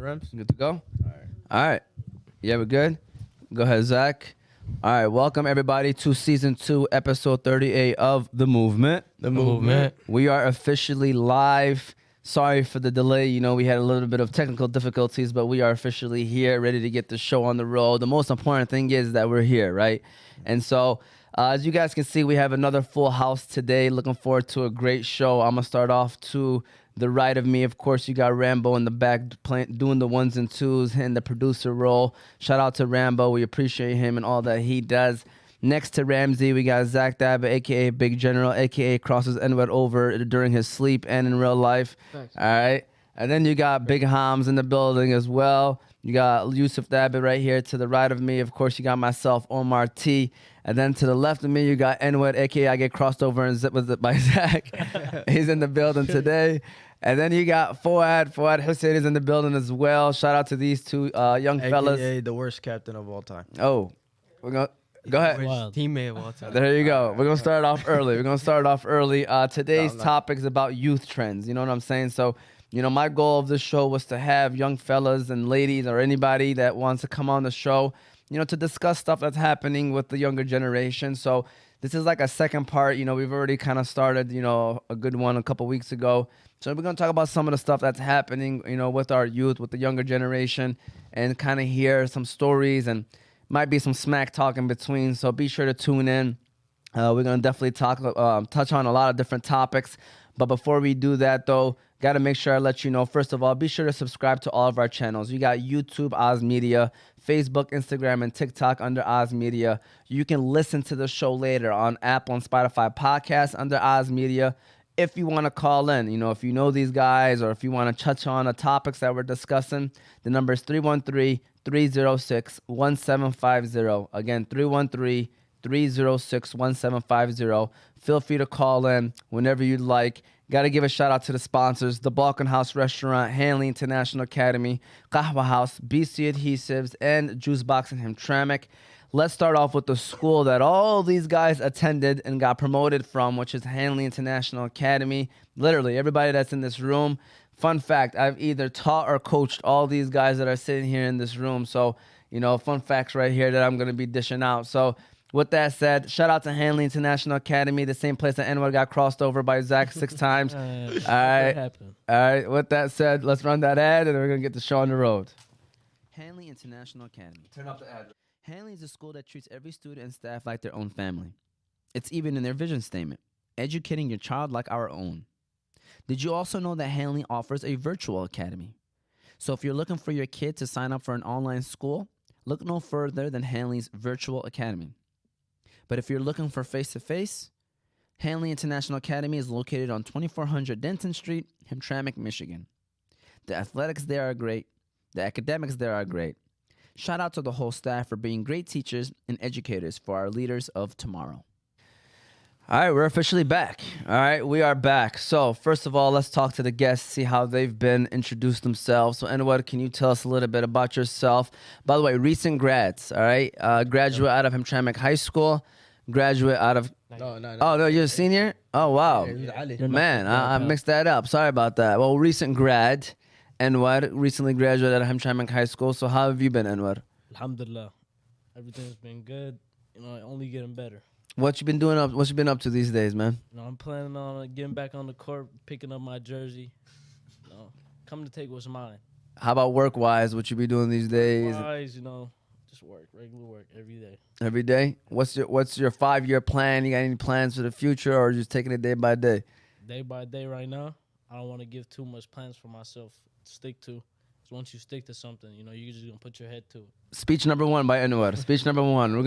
Rems? Good to go? All right. Yeah, we're good? Go ahead, Zach. All right, welcome everybody to season 2, episode 38 of The Movement. The movement. We are officially live. Sorry for the delay. You know, we had a little bit of technical difficulties, but we are officially here, ready to get the show on the road. The most important thing is that we're here, right? And so, as you guys can see, we have another full house today. Looking forward to a great show. I'm going to start off to the right of me. Of course, you got Rambo in the back doing the ones and twos in the producer role. Shout out to Rambo. We appreciate him and all that he does. Next to Ramsey, we got Zach Dab, a.k.a. Big General, a.k.a. crosses Anwar over during his sleep and in real life. Thanks. All right. And then you got Big Hams in the building as well. You got Yusuf Dabit right here to the right of me. Of course, you got myself, Omar T. And then to the left of me, you got Anwar, a.k.a. I get crossed over and zipped with it by Zach. He's in the building today. And then you got Fouad Hussain is in the building as well. Shout out to these two young fellas. AKA the worst captain of all time. Oh, we're going to go ahead. Teammate of all time. There you go. We're going to start off early. Today's topic is about youth trends. You know what I'm saying? So, you know, my goal of this show was to have young fellas and ladies or anybody that wants to come on the show, you know, to discuss stuff that's happening with the younger generation. So this is like a second part. You know, we've already kind of started, you know, a good one a couple weeks ago. So we're going to talk about some of the stuff that's happening, you know, with our youth, with the younger generation, and kind of hear some stories, and might be some smack talk in between. So be sure to tune in. We're going to definitely touch on a lot of different topics. But before we do that, though, got to make sure I let you know, first of all, be sure to subscribe to all of our channels. You got YouTube, Oz Media, Facebook, Instagram, and TikTok under Oz Media. You can listen to the show later on Apple and Spotify podcasts under Oz Media. If you want to call in, you know, if you know these guys or if you want to touch on the topics that we're discussing, the number is 313-306-1750. Again, 313-306-1750. Feel free to call in whenever you'd like. Got to give a shout out to the sponsors: the Balkan House Restaurant, Hanley International Academy, Qahwa House, BC Adhesives, and Juice Box in Hamtramck. Let's start off with the school that all these guys attended and got promoted from, which is Hanley International Academy. Literally, everybody that's in this room. Fun fact, I've either taught or coached all these guys that are sitting here in this room. So, you know, fun facts right here that I'm going to be dishing out. So, with that said, shout out to Hanley International Academy, the same place that Anwar got crossed over by Zach 6 times. All right. All right. With that said, let's run that ad, and we're going to get the show on the road. Hanley International Academy. Turn off the ad. Hanley is a school that treats every student and staff like their own family. It's even in their vision statement, educating your child like our own. Did you also know that Hanley offers a virtual academy? So if you're looking for your kid to sign up for an online school, look no further than Hanley's Virtual Academy. But if you're looking for face-to-face, Hanley International Academy is located on 2400 Denton Street, Hamtramck, Michigan. The athletics there are great. The academics there are great. Shout out to the whole staff for being great teachers and educators for our leaders of tomorrow. All right, we're officially back. All right, we are back. So first of all, let's talk to the guests, see how they've been, introduce themselves. So Anwar, can you tell us a little bit about yourself? By the way, recent grads, all right? Graduate out of Hamtramck High School, graduate out of... No. Oh, no, you're a senior? Oh, wow. Man, I mixed that up. Sorry about that. Well, recent grad. Anwar recently graduated at Hamtramck High School. So how have you been, Anwar? Alhamdulillah. Everything's been good. You know, only getting better. What you been doing up? What you been up to these days, man? You know, I'm planning on getting back on the court, picking up my jersey. You know, coming to take what's mine. How about work-wise? What you be doing these days? Work-wise, you know, just work, regular work every day. Every day? What's your 5-year plan? You got any plans for the future, or just taking it day by day? Day by day right now. I don't want to give too much plans for myself to stick to. Because once you stick to something, you know, you're just going to put your head to it. Speech number 1 by Anwar. Speech number 1.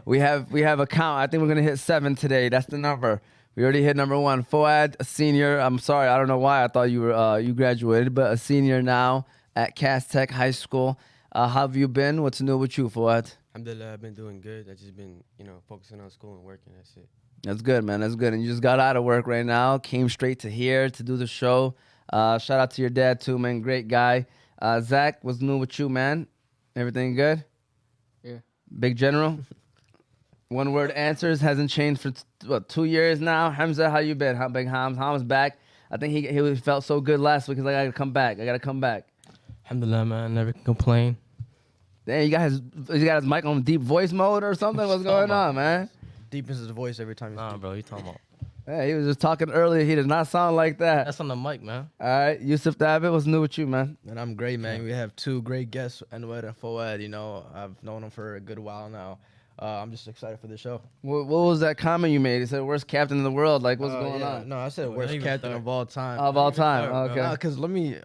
We have a count. I think we're gonna hit 7 today. That's the number. We already hit number 1. Fouad, a senior. I'm sorry, I don't know why I thought you were you graduated, but a senior now at Cass Tech High School. How have you been? What's new with you, Fouad? Alhamdulillah, I've been doing good. I've just been, you know, focusing on school and working. That's it. That's good, man. That's good. And you just got out of work right now. Came straight to here to do the show. Shout out to your dad too, man. Great guy. Zach, what's new with you, man? Everything good? Yeah. Big General? One word answers. Hasn't changed for 2 years now. Hamza, how you been? How Big Ham's back? I think he felt so good last week. He's like, I gotta come back. Alhamdulillah, man. Never can complain. Damn, you got his mic on deep voice mode or something? What's going on, man? Deepens his voice every time you Nah, speak. bro, you talking about? Hey, he was just talking earlier. He did not sound like that. That's on the mic, man. All right, Yusuf David, what's new with you, man? And I'm great, man. We have two great guests, Anwar and Fouad. You know, I've known them for a good while now. I'm just excited for the show. What was that comment you made? He said, worst captain in the world. Like, what's going Yeah. on? No, I said Well, worst not even captain start. of all time. Of all time. start, bro. Okay. Because let me,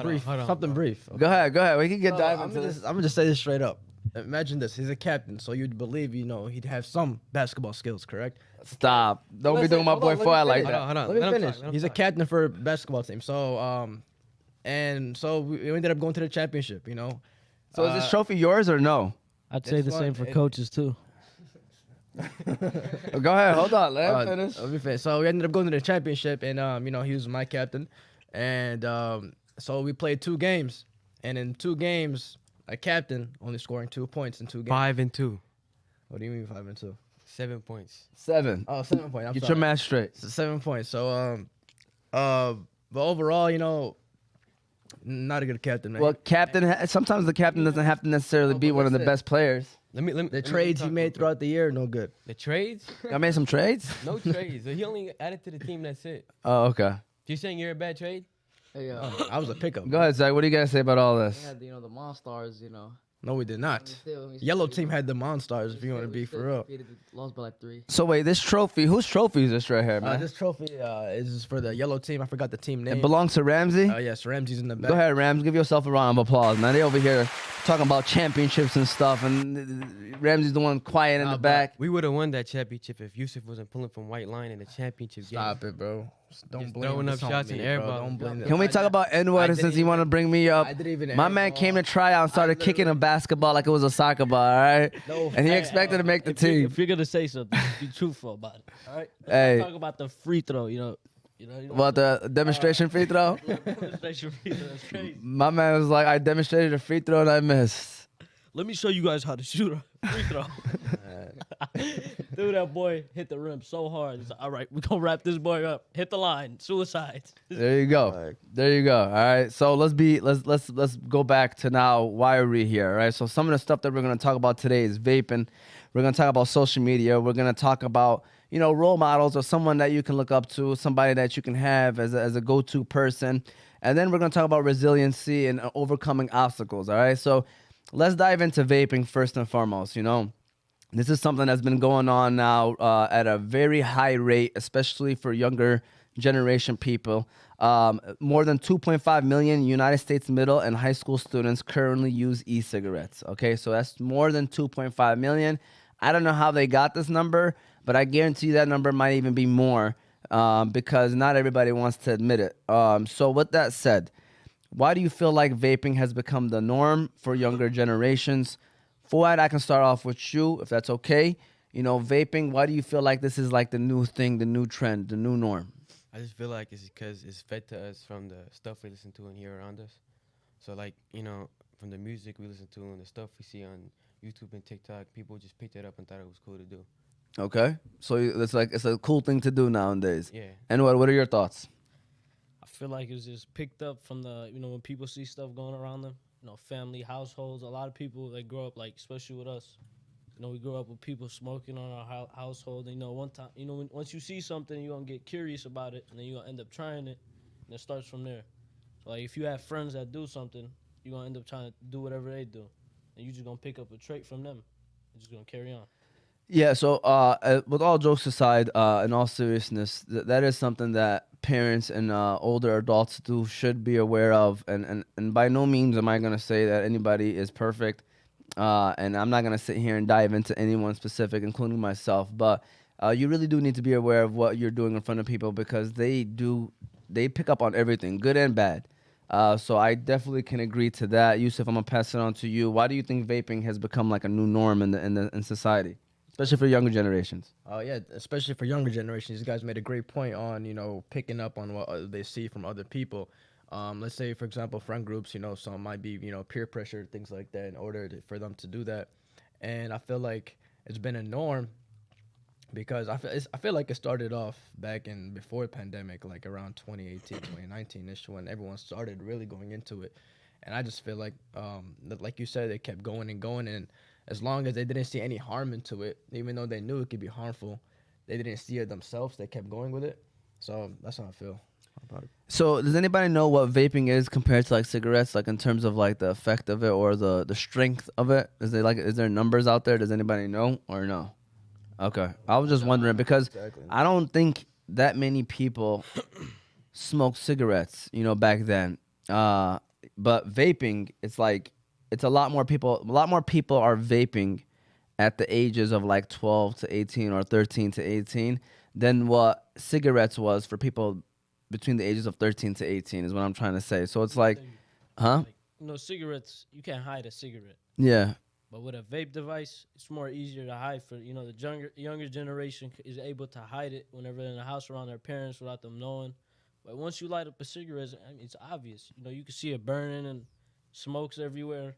brief, hold on, something bro. brief. Go ahead. We can get So, dive I'm into this. gonna just say this straight up. Imagine this: he's a captain, so you'd believe, he'd have some basketball skills, correct? Stop. Don't be Listen, doing my hold boy on, let me Fouad like finish. that. Hold on. Let me Let him finish. talk, let him He's a talk. captain for a basketball team. So, and so we ended up going to the championship. So is this trophy yours or no? I'd say the It's same fun. for coaches too. Go ahead. Hold on. Let him finish. Let me finish. So we ended up going to the championship, and he was my captain, and so we played 2 games, and in 2 games, a captain only scoring 2 points in 2 games. 5 and 2, What do you mean 5 and 2? 7 points. 7. Oh, 7 points. I'm Get sorry. your math straight. It's 7 points. So but overall, not a good captain, man. Well, sometimes the captain doesn't have to necessarily No, be but one of the listen. best players. Let me. The trades he made throughout the year, no good. The trades? I made some trades. No trades. He only added to the team. That's it. Oh, okay. You saying you're a bad trade? Hey, I was a pickup. Go ahead, Zach. What do you guys say about all we this? had the Monstars, No, we did not. we Yellow still- team had the Monstars, if you want to be for real. Lost by like 3. So wait, this trophy, whose trophy is this right here, man? This trophy is for the yellow team. I forgot the team name. It belongs to Ramsey. Yes, Ramsey's in the back. Go ahead, Rams. Give yourself a round of applause, man. They over here talking about championships and stuff, and Ramsey's the one quiet in the but- back. We would have won that championship if Yusuf wasn't pulling from white line in the championship game. Stop it, bro. Don't Just blame throwing this up on shots me, in air bro. ball. Don't blame this. Can we talk about N-word I since didn't you want to even- bring me up? I didn't even My man airball. came to try out and started kicking a basketball like it was a soccer ball, all right? No, And he hey, expected to make the If you- team. If you're gonna say something, be truthful about it. All right. Hey. Talk about the free throw. What, the demonstration free throw? Demonstration free throw. That's crazy. My man was like, I demonstrated a free throw and I missed. Let me show you guys how to shoot a free throw. Dude, that boy hit the rim so hard. He's like, all right, we're gonna wrap this boy up. Hit the line. Suicide. There you go. There you go. All right. So let's go back to now. Why are we here? All right. So some of the stuff that we're gonna talk about today is vaping. We're gonna talk about social media. We're gonna talk about role models or someone that you can look up to, somebody that you can have as a go-to person, and then we're gonna talk about resiliency and overcoming obstacles. All right. So let's dive into vaping first and foremost. This is something that's been going on now at a very high rate, especially for younger generation people. More than 2.5 million United States middle and high school students currently use e-cigarettes. Okay, so that's more than 2.5 million. I don't know how they got this number, but I guarantee that number might even be more because not everybody wants to admit it. So with that said, why do you feel like vaping has become the norm for younger generations? Fouad, I can start off with you, if that's okay. Vaping, why do you feel like this is like the new thing, the new trend, the new norm? I just feel like it's because it's fed to us from the stuff we listen to and hear around us. So like, from the music we listen to and the stuff we see on YouTube and TikTok, people just picked it up and thought it was cool to do. Okay. So it's a cool thing to do nowadays. Yeah. And what are your thoughts? I feel like it was just picked up from the, when people see stuff going around them, family, households. A lot of people, they grow up, like, especially with us, we grew up with people smoking on our household. One time, once you see something, you're going to get curious about it, and then you're going to end up trying it, and it starts from there. So, like, if you have friends that do something, you're going to end up trying to do whatever they do, and you're just going to pick up a trait from them. You're just going to carry on. Yeah, so with all jokes aside, in all seriousness, that is something that parents and older adults should be aware of. And by no means am I going to say that anybody is perfect. And I'm not going to sit here and dive into anyone specific, including myself. But you really do need to be aware of what you're doing in front of people because they pick up on everything, good and bad. So I definitely can agree to that. Yusuf, I'm going to pass it on to you. Why do you think vaping has become like a new norm in society? Especially for younger generations. Yeah, especially for younger generations. You guys made a great point on, picking up on what they see from other people. Let's say, for example, friend groups, some might be, peer pressure, things like that in order for them to do that. And I feel like it's been a norm because I feel like it started off back before the pandemic, like around 2018, 2019-ish, when everyone started really going into it. And I just feel like, like you said, they kept going and going, and as long as they didn't see any harm into it, even though they knew it could be harmful, they didn't see it themselves. They kept going with it. So that's how I feel about it. So does anybody know what vaping is compared to like cigarettes, like in terms of like the effect of it or the strength of it? Is there numbers out there? Does anybody know or no? Okay, I was just wondering because Exactly. I don't think that many people smoked cigarettes, back then. But vaping, it's like it's a lot more people. A lot more people are vaping at the ages of like 12 to 18 or 13 to 18 than what cigarettes was for people between the ages of 13 to 18 is what I'm trying to say. So it's like, huh? Like, cigarettes, you can't hide a cigarette. Yeah. But with a vape device, it's more easier to hide for, the younger generation is able to hide it whenever they're in the house around their parents without them knowing. But once you light up a cigarette, it's obvious. You can see it burning and smokes everywhere.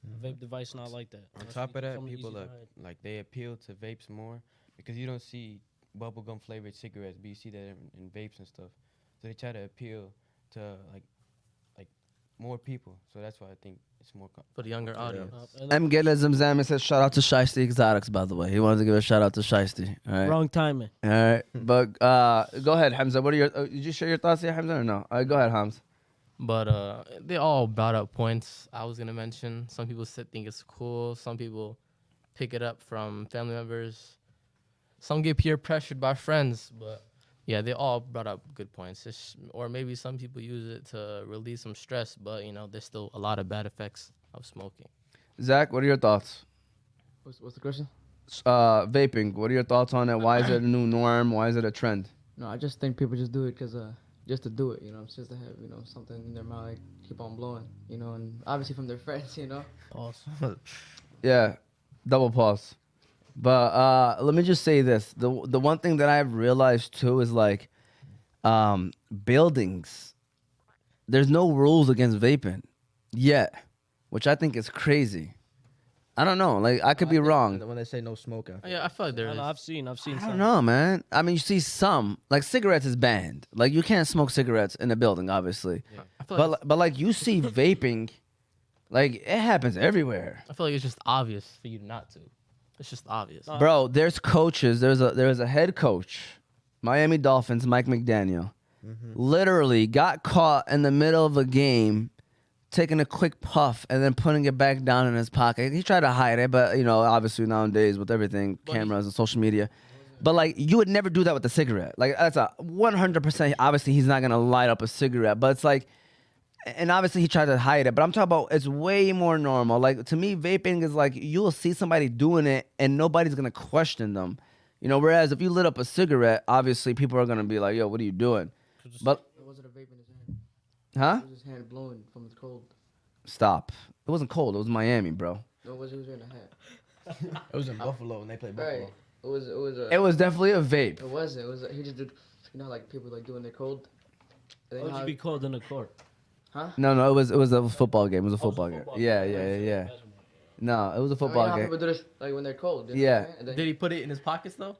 A vape device not like that. On That's top of that, something people easy to are, hide. like they appeal to vapes more because you don't see bubblegum flavored cigarettes, but you see that in vapes and stuff. So they try to appeal to like more people. So that's why I think it's more. For the younger audience. And M. Gela Zamzam says shout out to Shiesty Exotics, by the way. He wanted to give a shout out to Shiesty. All right. wrong timing. All right. But go ahead, Hamza. What are your did you share your thoughts here, Hamza, or no? All right, go ahead, Hamza. But they all brought up points I was gonna mention. Some people think it's cool. Some people pick it up from family members. Some get peer pressured by friends. But yeah, they all brought up good points. Or maybe some people use it to release some stress. But there's still a lot of bad effects of smoking. Zach, what are your thoughts? What's the question? Vaping. What are your thoughts on it? Why is it a new norm? Why is it a trend? No, I just think people just do it because just to do it, just to have something in their mouth, keep on blowing, and obviously from their friends, Pause. Yeah, double pause. But let me just say this: the one thing that I've realized too is like, buildings. There's no rules against vaping yet, which I think is crazy. I don't know. Like I could be wrong. When they say no smoking, Yeah, I feel like there is. I've seen I some. don't know, man. I mean, you see some like cigarettes is banned. Like you can't smoke cigarettes in a building, obviously. I feel like But like you see vaping, like it happens everywhere. I feel like it's just obvious for you not to. It's just obvious. Bro, there's coaches. There's a head coach, Miami Dolphins, Mike McDaniel, literally got caught in the middle of a game, taking a quick puff and then putting it back down in his pocket. He tried to hide it, but obviously nowadays with everything, cameras and social media. But like you would never do that with a cigarette. Like that's a 100%. Obviously, he's not gonna light up a cigarette, but it's like. And obviously he tried to hide it, but I'm talking about it's way more normal. Like to me, vaping is like you'll see somebody doing it and nobody's gonna question them. Whereas if you lit up a cigarette, obviously people are gonna be like, "Yo, what are you doing?" But Was it a vape in his hand? huh? It was his hand blowing from the cold. Stop. It wasn't cold. It was Miami, bro. No, it was wearing a hat. it was in Buffalo when they played Buffalo. Right. It was It was definitely a vape. It wasn't. It was. He just did. Like people like doing their cold. And then How would you be cold in the court? Huh? No, it was a football game. It was a football game. Yeah. No, it was a football How game. people do this like when they're cold. you know Yeah. what I'm saying? And then Did he put it in his pockets though?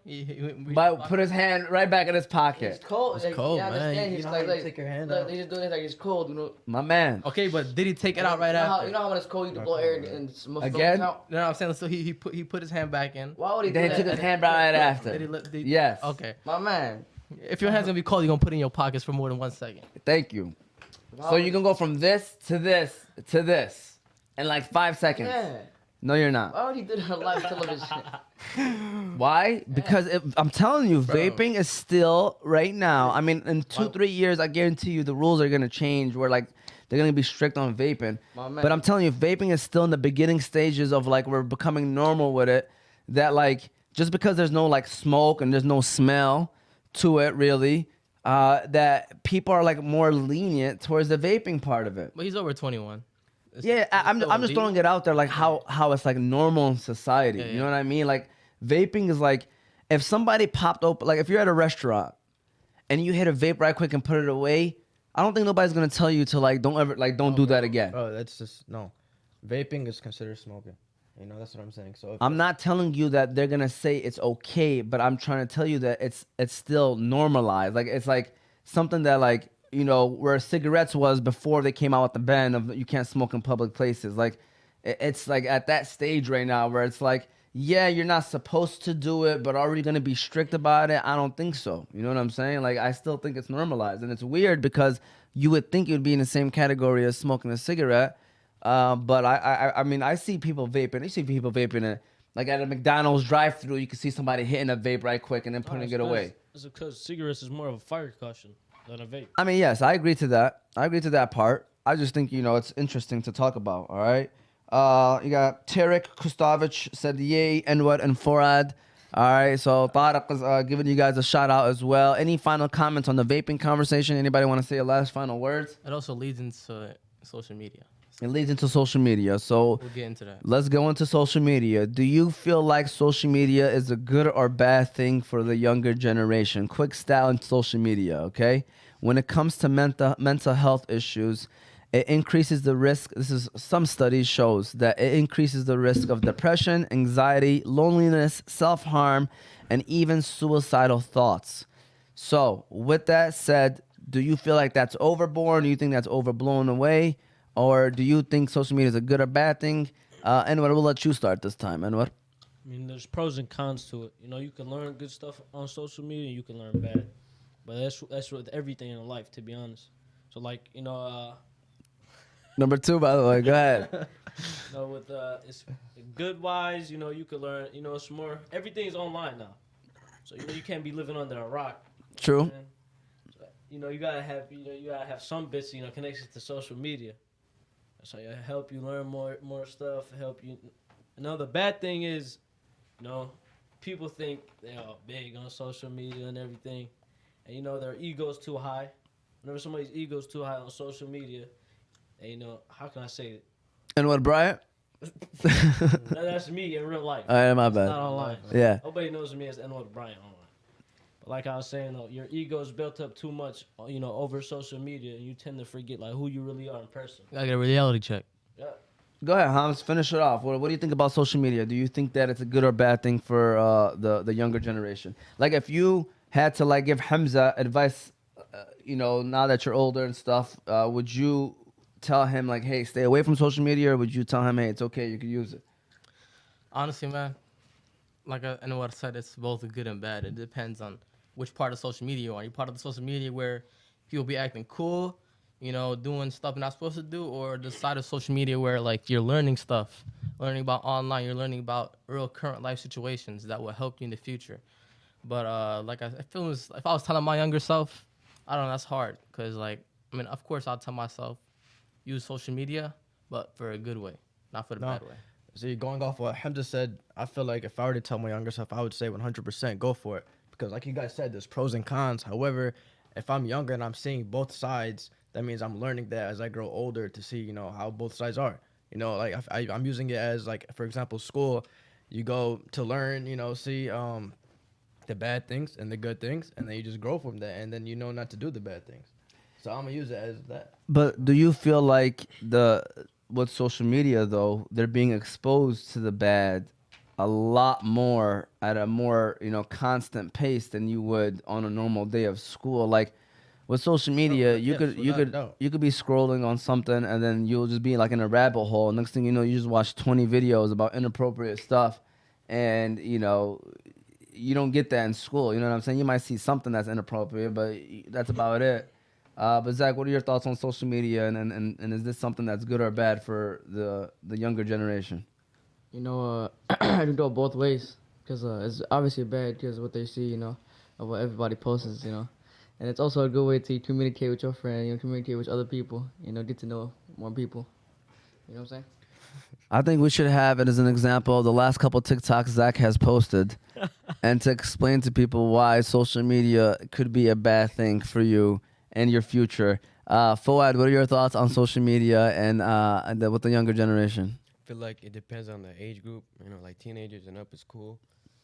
But put his hand right back in his pocket. It's cold. It's like, cold, yeah, I man. understand. You He's know like, how you take your hand out? He's just doing it like it's cold. My man. Okay, but did he take it out right you know after? How, you know how when it's cold you can blow air and smoke Again? out? No, I'm saying so. He put his hand back in. Why would he do Then he that? took his hand right after. Did he Yes. Okay. My man. If your hand's gonna be cold, you're gonna put it in your pockets for more than 1 second. Thank you. Why So would- you can go from this to this to this in like 5 seconds. Yeah. No, you're not. Why would he do that on live television? Why? Because I'm telling you, vaping is still right now. I mean, in 2-3 years, I guarantee you the rules are gonna change. Where like they're gonna be strict on vaping. My man. But I'm telling you, vaping is still in the beginning stages of like we're becoming normal with it. That like just because there's no like smoke and there's no smell to it really, that people are like more lenient towards the vaping part of it. But he's over 21. Yeah, I'm just throwing it out there like how it's like normal in society. Yeah, You yeah. know what I mean? Like vaping is like if somebody popped open, like if you're at a restaurant and you hit a vape right quick and put it away, I don't think nobody's gonna tell you to like don't do that again. Bro, that's just no. Vaping is considered smoking. That's what I'm saying. So I'm not telling you that they're gonna say it's okay, but I'm trying to tell you that it's still normalized. Like it's like something that like where cigarettes was before they came out with the ban of you can't smoke in public places. Like, it's like at that stage right now where it's like, yeah, you're not supposed to do it, but are we going to be strict about it? I don't think so. You know what I'm saying? Like, I still think it's normalized. And it's weird because you would think it would be in the same category as smoking a cigarette. But I mean, I see people vaping. I see people vaping it. Like at a McDonald's drive-thru, you can see somebody hitting a vape right quick and then putting it away. It's because cigarettes is more of a fire caution than a vape. I mean, yes, I agree to that. I agree to that part. I just think, it's interesting to talk about, all right? You got Tarek Kustavich said, yay, Anwar and Fouad. All right, so Tariq is giving you guys a shout out as well. Any final comments on the vaping conversation? Anybody want to say your last final words? It also leads into social media. It leads into social media, so We'll get into that. let's go into social media. Do you feel like social media is a good or bad thing for the younger generation? Quick style in social media, okay? When it comes to mental health issues, it increases the risk. Some studies shows that it increases the risk of depression, anxiety, loneliness, self-harm, and even suicidal thoughts. So, with that said, do you feel like that's overborne? Do you think that's overblown away? Or do you think social media is a good or bad thing? Anwar, we'll let you start this time. Anwar. I mean, there's pros and cons to it. You can learn good stuff on social media, and you can learn bad. But that's with everything in life, to be honest. So, like, Number 2, by the way. Go ahead. with it's good wise, you can learn. It's more. Everything's online now, so you can't be living under a rock. True. So, you gotta have some bits, connections to social media. So it help you learn more stuff. Help you. The bad thing is, people think they're all big on social media and everything, and their ego's too high. Whenever somebody's ego's too high on social media, and how can I say it? Anwar Bryant. That's me in real life. All right, my bad. Not online. Yeah. Nobody knows me as Anwar Bryant online. But like I was saying, your ego is built up too much, over social media, and you tend to forget like who you really are in person. Gotta get a reality check. Yeah. Go ahead, Hans. Finish it off. What do you think about social media? Do you think that it's a good or bad thing for the younger generation? Like, if you had to give Hamza advice, now that you're older and stuff, would you tell him hey, stay away from social media, or would you tell him, hey, it's okay, you can use it? Honestly, man, like I know what I said, it's both good and bad. It depends on which part of social media you are. Are you part of the social media where people be acting cool, doing stuff you're not supposed to do, or the side of social media where you're learning stuff, learning about online, you're learning about real current life situations that will help you in the future. But I feel if I was telling my younger self, I don't know, that's hard because of course I'll tell myself use social media, but for a good way, not for the bad way. See, going off what Hamza said, I feel like if I were to tell my younger self, I would say 100% go for it. Because like you guys said, there's pros and cons. However, if I'm younger and I'm seeing both sides, that means I'm learning that as I grow older to see, how both sides are. I'm using it as for example, school, you go to learn, see the bad things and the good things, and then you just grow from that, and then not to do the bad things. So I'm gonna use it as that. But do you feel like with social media though, they're being exposed to the bad a lot more at a more constant pace than you would on a normal day of school? Like with social media, you could be scrolling on something and then you'll just be in a rabbit hole. Next thing you know, you just watch 20 videos about inappropriate stuff, and you don't get that in school. You know what I'm saying? You might see something that's inappropriate, but that's about it. But Zach, what are your thoughts on social media, and is this something that's good or bad for the younger generation? I can go both ways because it's obviously bad because what they see, of what everybody posts, and it's also a good way to communicate with your friend, communicate with other people, get to know more people. You know what I'm saying? I think we should have it as an example of the last couple TikToks Zach has posted, and to explain to people why social media could be a bad thing for you and your future. Fouad, what are your thoughts on social media and with the younger generation? I feel like it depends on the age group. Like teenagers and up is cool,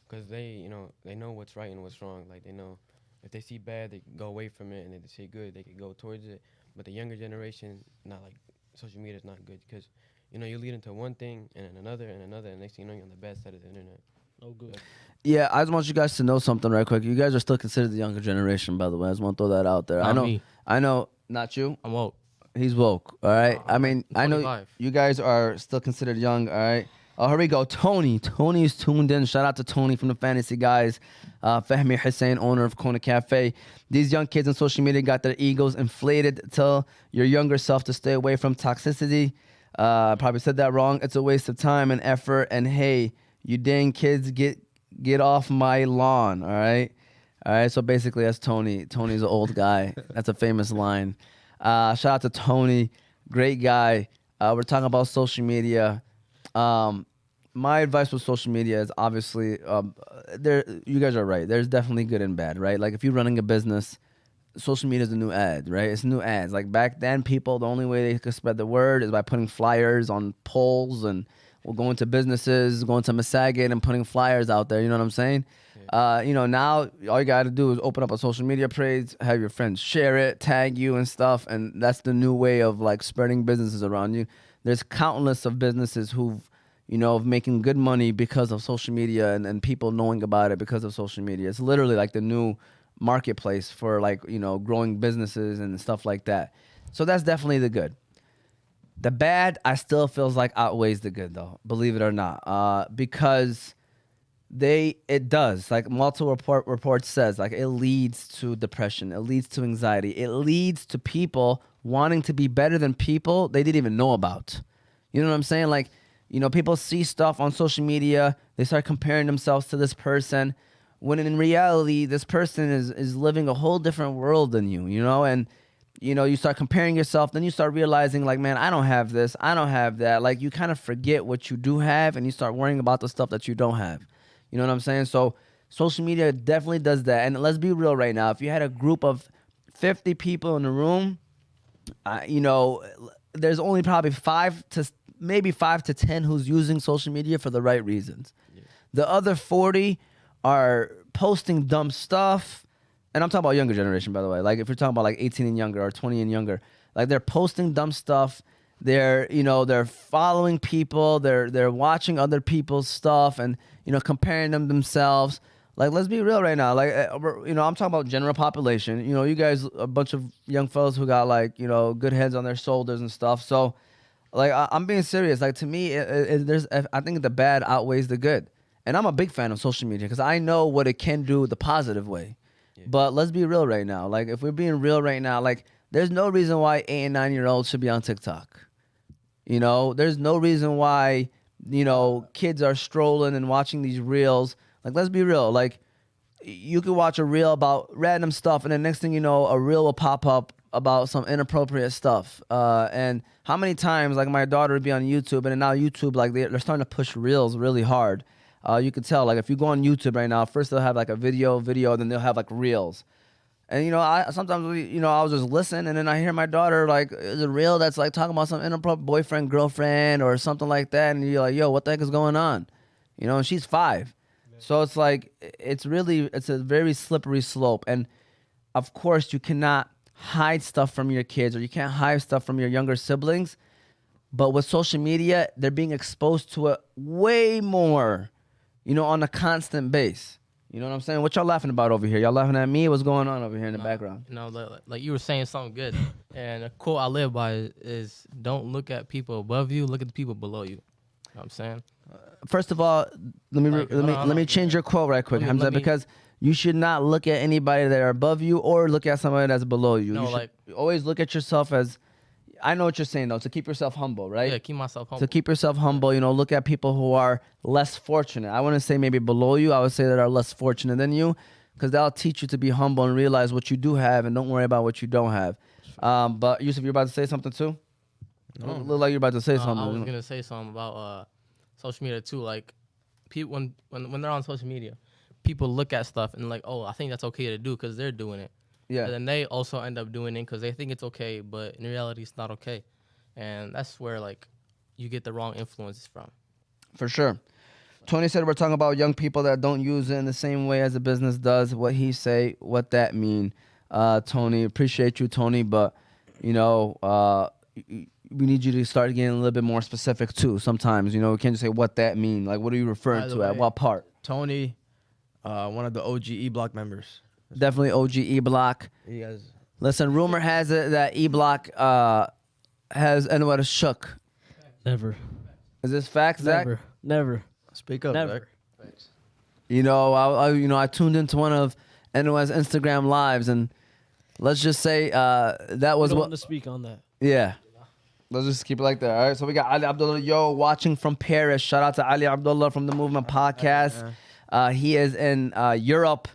because they know what's right and what's wrong. Like they know if they see bad, they go away from it, and if they see good, they can go towards it. But the younger generation, not like social media is not good because you lead into one thing and another, and next thing you know, you're on the bad side of the internet. No good. Yeah, I just want you guys to know something right quick. You guys are still considered the younger generation, by the way. I just want to throw that out there. Not me. I know. Not you. I'm woke. He's woke. All right. I I'm mean, I know 25. you guys are still considered young. All right. Oh, here we go. Tony. Tony's tuned in. Shout out to Tony from the Fantasy Guys. Fouad Hussain, owner of Kona Cafe. These young kids on social media got their egos inflated. Tell your younger self to stay away from toxicity. Probably said that wrong. It's a waste of time and effort. And hey, you dang kids, get off my lawn. All right. All right. So basically, that's Tony. Tony's an old guy. That's a famous line. Shout out to Tony, great guy. We're talking about social media. My advice with social media is obviously, you guys are right. There's definitely good and bad, right? Like if you're running a business, social media is a new ad, right? It's new ads. Like back then, people, the only way they could spread the word is by putting flyers on poles and going to businesses, going to Massaget and putting flyers out there. You know what I'm saying? Now all you got to do is open up a social media page, have your friends share it, tag you and stuff. And that's the new way of like spreading businesses around you. There's countless of businesses who've, of making good money because of social media and people knowing about it because of social media. It's literally like the new marketplace for like, growing businesses and stuff like that. So that's definitely the good. The bad, I still feels like outweighs the good though, believe it or not, because it does, like multiple reports says, like it leads to depression, it leads to anxiety, it leads to people wanting to be better than people they didn't even know about. You know what I'm saying? Like, people see stuff on social media, they start comparing themselves to this person, when in reality, this person is living a whole different world than you, and you start comparing yourself, then you start realizing like, man, I don't have this, I don't have that. Like you kind of forget what you do have and you start worrying about the stuff that you don't have. You know what I'm saying? So social media definitely does that. And let's be real right now. If you had a group of 50 people in the room, there's only probably 5 to 10 who's using social media for the right reasons. Yeah. The other 40 are posting dumb stuff. And I'm talking about younger generation, by the way. Like if you're talking about like 18 and younger or 20 and younger, like they're posting dumb stuff. They're following people. They're watching other people's stuff and, comparing themselves. Like, let's be real right now. Like, I'm talking about general population. You guys, a bunch of young fellas who got like, good heads on their shoulders and stuff. So, like, I'm being serious. Like, to me, I think the bad outweighs the good. And I'm a big fan of social media because I know what it can do the positive way. Yeah. But let's be real right now. Like, if we're being real right now, like, there's no reason why 8 and 9-year-olds should be on TikTok. There's no reason why, kids are strolling and watching these reels. Like, let's be real. Like, you could watch a reel about random stuff, and then next thing you know, a reel will pop up about some inappropriate stuff. And how many times, like, my daughter would be on YouTube, and then now YouTube, like, they're starting to push reels really hard. You could tell, like, if you go on YouTube right now, first they'll have, like, a video, then they'll have, like, reels. And, I sometimes, I'll just listen, and then I hear my daughter, like, is a reel that's, like, talking about some inappropriate boyfriend, girlfriend, or something like that, and you're like, yo, what the heck is going on? And she's 5. So it's like, it's a very slippery slope. And, of course, you cannot hide stuff from your kids, or you can't hide stuff from your younger siblings. But with social media, they're being exposed to it way more, on a constant base. You know what I'm saying? What y'all laughing about over here? Y'all laughing at me? What's going on over here in the background? Like you were saying something good. And a quote I live by is don't look at people above you, look at the people below you. You know what I'm saying? First of all, let me change your quote right quick, Hamza, because you should not look at anybody that are above you or look at somebody that's below you. No, you should always look at yourself as, I know what you're saying though, to keep yourself humble, right? Yeah, keep myself humble. To keep yourself humble, look at people who are less fortunate. I wouldn't say maybe below you. I would say that are less fortunate than you, because that'll teach you to be humble and realize what you do have and don't worry about what you don't have. But Yusuf, you're about to say something too? No. Look like you're about to say something. I was gonna say something about social media too. Like people when they're on social media, people look at stuff and like, oh, I think that's okay to do because they're doing it. Yeah. And then they also end up doing it because they think it's okay, but in reality, it's not okay. And that's where like you get the wrong influences from. For sure. Tony said we're talking about young people that don't use it in the same way as a business does. What he say, what that mean? Tony, appreciate you, Tony, but we need you to start getting a little bit more specific too. Sometimes, we can't just say what that mean. Like, what are you referring to? At what part? Tony, one of the OG E Block members. Definitely OG E Block. He has Listen, rumor has it that E Block has Anwar shook. Never. Is this fact, Zach? Never. Never. Speak up, Never. Zach. You know, I tuned into one of Anwar's Instagram lives, and let's just say that was I don't what. want to speak on that. Yeah. Let's just keep it like that. All right. So we got Ali Abdullah, watching from Paris. Shout out to Ali Abdullah from the Movement Podcast. He is in Europe,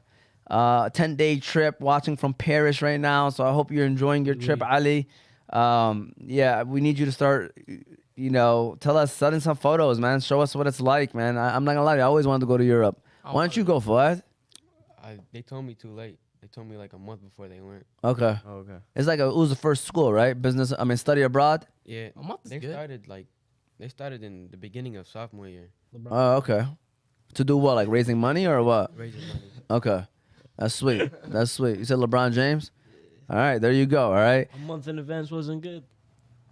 10-day trip, watching from Paris right now. So I hope you're enjoying your trip, Ali. Yeah, we need you to start, tell us, send in some photos, man. Show us what it's like, man. I'm not gonna lie to you, I always wanted to go to Europe. Why don't you go, Fouad? They told me too late. They told me like a month before they went. Okay. Oh, okay. It's like it was the first school, right? Study abroad. Yeah, A month is they good. started in the beginning of sophomore year, Oh, okay. To do what? Like raising money or what? raising money. Okay. That's sweet. That's sweet. You said LeBron James? All right, there you go. All right. A month in advance wasn't good.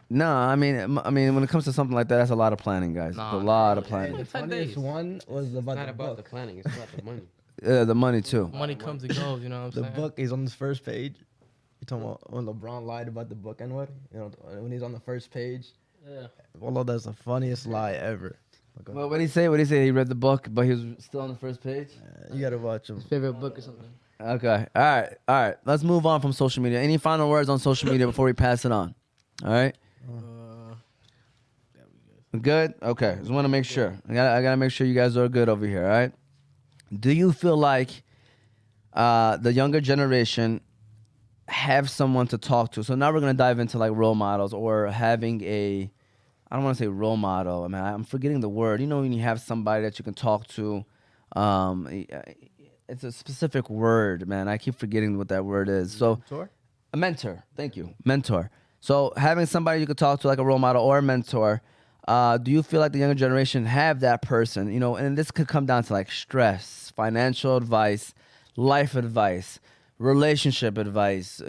No, I mean, when it comes to something like that, that's a lot of planning, guys. Nah, It's a lot of The planning. 10 funniest days. one was It's about not the about the book. planning. It's about the money. The money too. Money comes and goes, you know what The I'm saying? book is on the first page. You talking about when LeBron lied about the book and what? When he's on the first page. Yeah. Wallah, that's the funniest lie ever. Well, what did he say? What did he say? He read the book, but he was still on the first page. You gotta watch him. His favorite book or something. Okay. All right. Let's move on from social media. Any final words on social media before we pass it on? All right. Good. Okay. Just want to make sure. I gotta make sure you guys are good over here. All right. Do you feel like the younger generation have someone to talk to? So now we're gonna dive into like role models or having a. I don't want to say role model. I mean, I'm forgetting the word. You know, when you have somebody that you can talk to. It's a specific word, man. I keep forgetting what that word is. So. Mentor? A mentor. Thank you. Mentor. So having somebody you could talk to like a role model or a mentor, do you feel like the younger generation have that person? And this could come down to like stress, financial advice, life advice, relationship advice,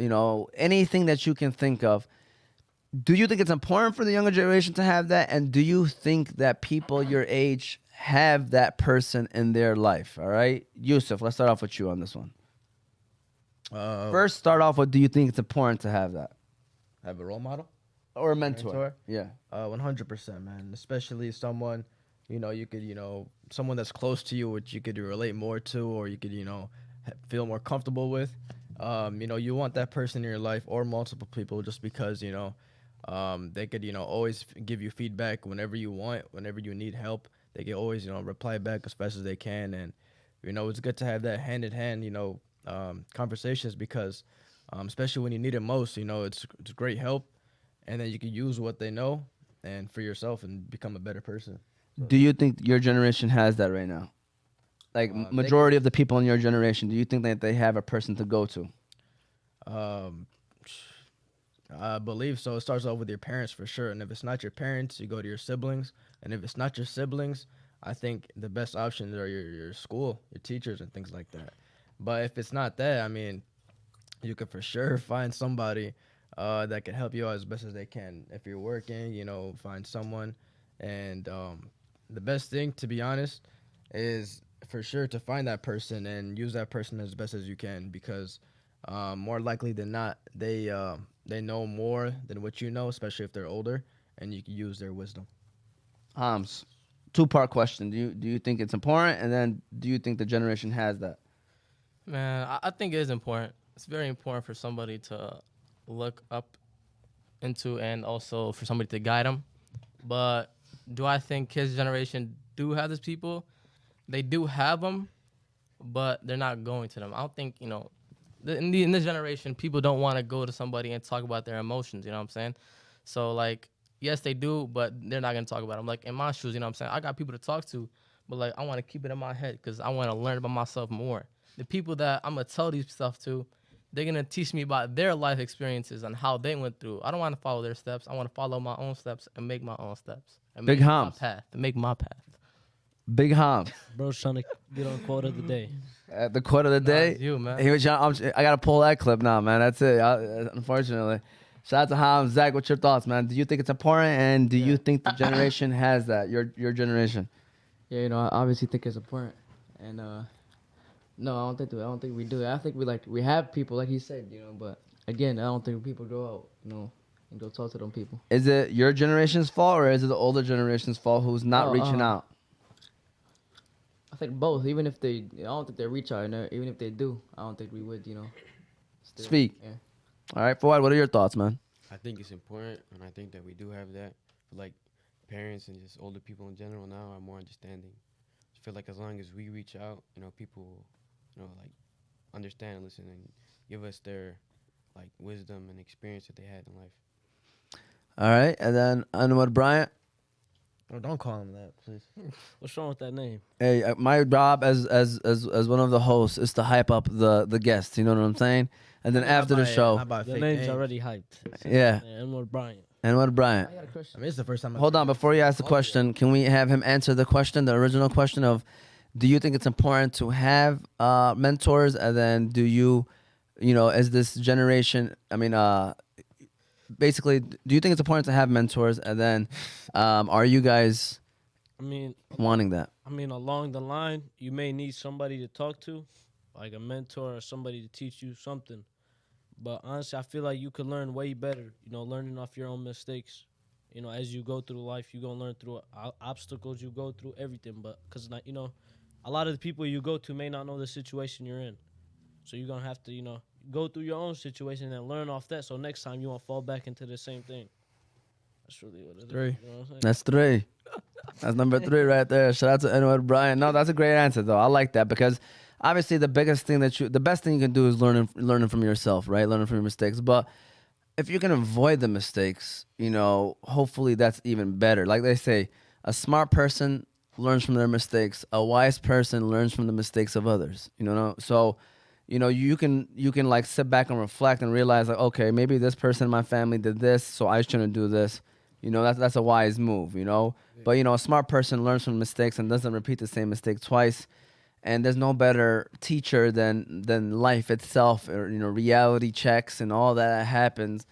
anything that you can think of. Do you think it's important for the younger generation to have that? And do you think that people your age have that person in their life? All right. Yusuf, let's start off with you on this one. First, start off with, do you think it's important to have that? Have a role model? Or a mentor? Mentor? Yeah. 100%, man. Especially someone, you could, someone that's close to you, which you could relate more to, or you could, feel more comfortable with. You want that person in your life or multiple people just because, they could, always give you feedback whenever you want, whenever you need help. They can always, reply back as fast as they can. And, it's good to have that hand in hand, conversations because, especially when you need it most, it's great help. And then you can use what they know and for yourself and become a better person. Do you think your generation has that right now? Like majority of the people in your generation, do you think that they have a person to go to? I believe so. It starts off with your parents for sure. And if it's not your parents, you go to your siblings. And if it's not your siblings, I think the best options are your school, your teachers, and things like that. But if it's not that, I mean, you could for sure find somebody that can help you out as best as they can. If you're working, find someone. And the best thing, to be honest, is for sure to find that person and use that person as best as you can because more likely than not, they know more than what you know, especially if they're older, and you can use their wisdom. Hams, two-part question. Do you think it's important? And then do you think the generation has that? Man, I think it is important. It's very important for somebody to look up into and also for somebody to guide them. But do I think kids' generation do have these people? They do have them, but they're not going to them. I don't think, in this generation, people don't want to go to somebody and talk about their emotions, you know what I'm saying? So, like, yes, they do, but they're not going to talk about them. Like, in my shoes, you know what I'm saying? I got people to talk to, but, like, I want to keep it in my head because I want to learn about myself more. The people that I'm going to tell these stuff to, they're going to teach me about their life experiences and how they went through. I don't want to follow their steps. I want to follow my own steps and make my own steps. And Big make my Hams. path. And make my path. Big Hams. Bro's trying to get on quote of the day. At the quote of the day, it's you, man. he was. I got to pull that clip now, man. That's it. Unfortunately. Shout out to Hams. Zach, what's your thoughts, man? Do you think it's important, and do you think the generation has that, your generation? Yeah, I obviously think it's important. And no, I don't think we do. I think we have people like he said, but again, I don't think people go out, and go talk to them people. Is it your generation's fault or is it the older generation's fault who's not reaching out? I think both. Even if they, I don't think they reach out. And even if they do, I don't think we would, still, Speak. Yeah. All right, Fouad, what are your thoughts, man? I think it's important, and I think that we do have that. Like parents and just older people in general now are more understanding. I feel like as long as we reach out, people, like understand and listen and give us their like wisdom and experience that they had in life. All right, and then Anwar Bryant. Oh, don't call him that, please. What's wrong with that name? Hey, my job as one of the hosts is to hype up the guests. You know what I'm saying? And then after the show, The name's already hyped. yeah, Anwar Bryant. Anwar Bryant. I got a question. I mean, it's the first time. Hold on, before you ask the question, can we have him answer the question, the original question of, do you think it's important to have mentors, and then do you, as this generation, basically, do you think it's important to have mentors, and then are you guys I mean, wanting that? Along the line, you may need somebody to talk to, like a mentor or somebody to teach you something. But honestly, I feel like you could learn way better, learning off your own mistakes. As you go through life, you're going to learn through obstacles, you go through everything. But because, a lot of the people you go to may not know the situation you're in. So you're going to have to, go through your own situation and learn off that. So next time you won't fall back into the same thing. That's really what it is. Three. You know what I'm saying? That's 3. That's number 3 right there. Shout out to Anwar Bryant. No, that's a great answer though. I like that because obviously the best thing you can do is learning from yourself, right? Learning from your mistakes. But if you can avoid the mistakes, hopefully that's even better. Like they say, a smart person learns from their mistakes. A wise person learns from the mistakes of others. So, you can like sit back and reflect and realize like, okay, maybe this person in my family did this, so I shouldn't do this. That's a wise move. But a smart person learns from mistakes and doesn't repeat the same mistake twice. And there's no better teacher than life itself, or reality checks and all that happens.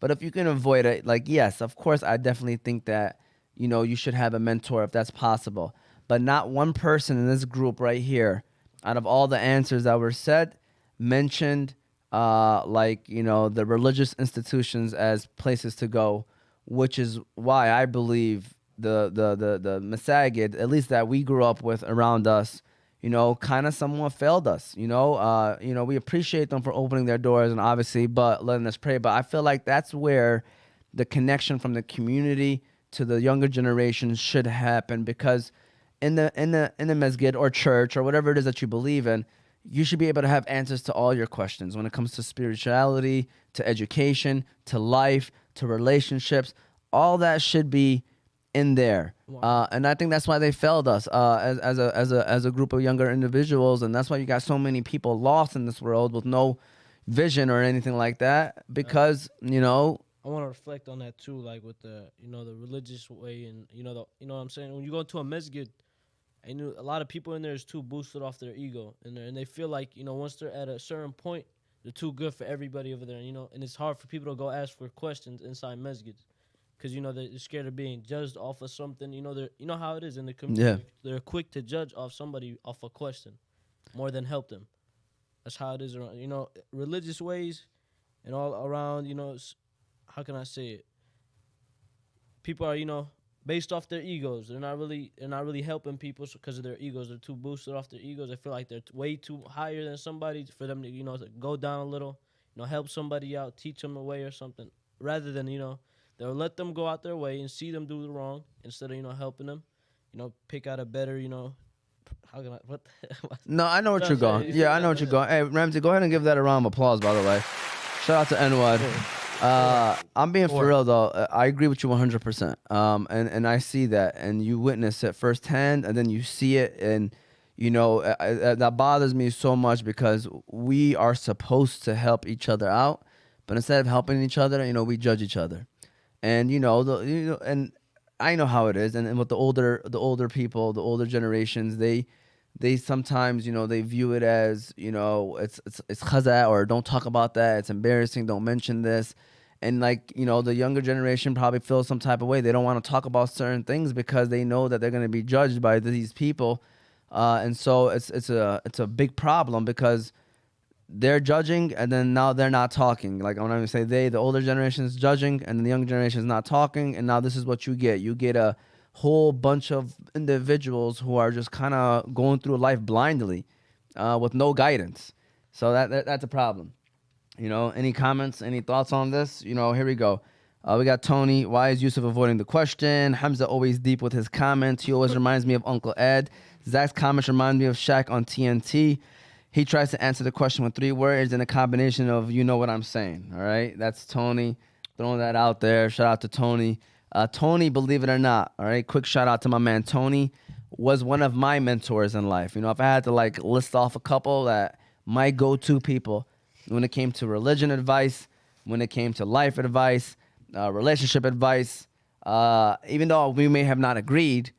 But if you can avoid it, like, yes, of course, I definitely think that you should have a mentor if that's possible. But not one person in this group right here, out of all the answers that were said, mentioned the religious institutions as places to go, which is why I believe the masajid, at least that we grew up with around us, kind of somewhat failed us. We appreciate them for opening their doors and obviously, but letting us pray. But I feel like that's where the connection from the community to the younger generation should happen, because in the masjid or church or whatever it is that you believe in, you should be able to have answers to all your questions when it comes to spirituality, to education, to life, to relationships. All that should be in there. And I think that's why they failed us as a group of younger individuals, and that's why you got so many people lost in this world with no vision or anything like that, because I want to reflect on that too, like with the the religious way, and you know what I'm saying. When you go to a masjid, and a lot of people in there is too boosted off their ego in there, and they feel like once they're at a certain point, they're too good for everybody over there, and it's hard for people to go ask for questions inside masjids, because they're scared of being judged off of something. They're how it is in the community. Yeah. They're quick to judge off somebody off a question, more than help them. That's how it is around religious ways, and all around. How can I say it? People are based off their egos. They're not really helping people because of their egos. They're too boosted off their egos. I feel like they're way too higher than somebody for them to to go down a little, help somebody out, teach them a way or something, rather than they'll let them go out their way and see them do the wrong instead of helping them, pick out a better how can I what? No, I know what you're going. Yeah, I know what you're going. Hey, Ramsey, go ahead and give that a round of applause, by the way. Shout out to Anwar. I'm being for real though. I agree with you 100%. And I see that, and you witness it firsthand, and then you see it, and that bothers me so much, because we are supposed to help each other out, but instead of helping each other, we judge each other, and and I know how it is, and with the older people, the older generations, they sometimes, they view it as, it's khaza, or don't talk about that, it's embarrassing, don't mention this. And the younger generation probably feels some type of way. They don't want to talk about certain things because they know that they're going to be judged by these people. And so it's a big problem, because they're judging, and then now they're not talking. Like I'm not gonna say they, the older generation is judging, and then the younger generation is not talking, and now this is what you get. You get a whole bunch of individuals who are just kind of going through life blindly, with no guidance. So that's a problem. You know, any comments, any thoughts on this? You know, here we go. We got Tony. Why is Yusuf avoiding the question? Hamza always deep with his comments. He always reminds me of Uncle Ed. Zach's comments remind me of Shaq on TNT. He tries to answer the question with 3 words and a combination of you know what I'm saying. All right, that's Tony. Throwing that out there. Shout out to Tony. Tony, believe it or not, all right, quick shout out to my man Tony. Was one of my mentors in life. You know, if I had to like list off a couple that my go-to people when it came to religion advice, when it came to life advice, relationship advice, even though we may have not agreed,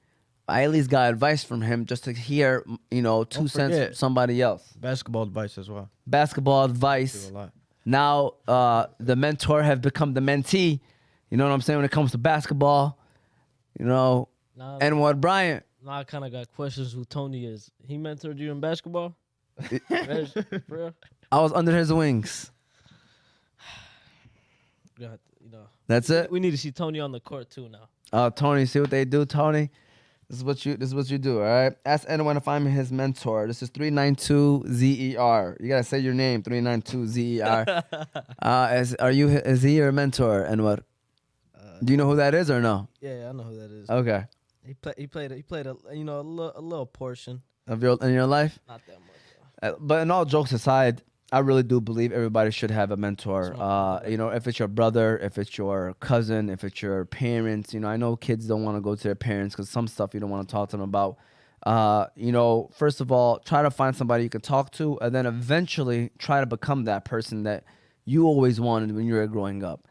I at least got advice from him just to hear, you know, 2 cents from somebody else. Basketball advice as well. Basketball advice. Do a lot. Now, the mentor have become the mentee. You know what I'm saying? When it comes to basketball, you know, Nah, Anwar Bryant. I kind of got questions who Tony is. He mentored you in basketball? For real? I was under his wings. You know, That's it. we need to see Tony on the court too now. Tony, see what they do, Tony. This is what you do. All right. Ask anyone if I'm his mentor. This is 392ZER. You gotta say your name. 392ZER. Is he your mentor, Anwar? Do you know who that is or no? Yeah, I know who that is. Okay. He played a a little portion. In your life. Not that much. But in all jokes aside, I really do believe everybody should have a mentor. You know, if it's your brother, if it's your cousin, if it's your parents. You know, I know kids don't want to go to their parents because some stuff you don't want to talk to them about. You know, first of all, try to find somebody you can talk to, and then eventually try to become that person that you always wanted when you were growing up.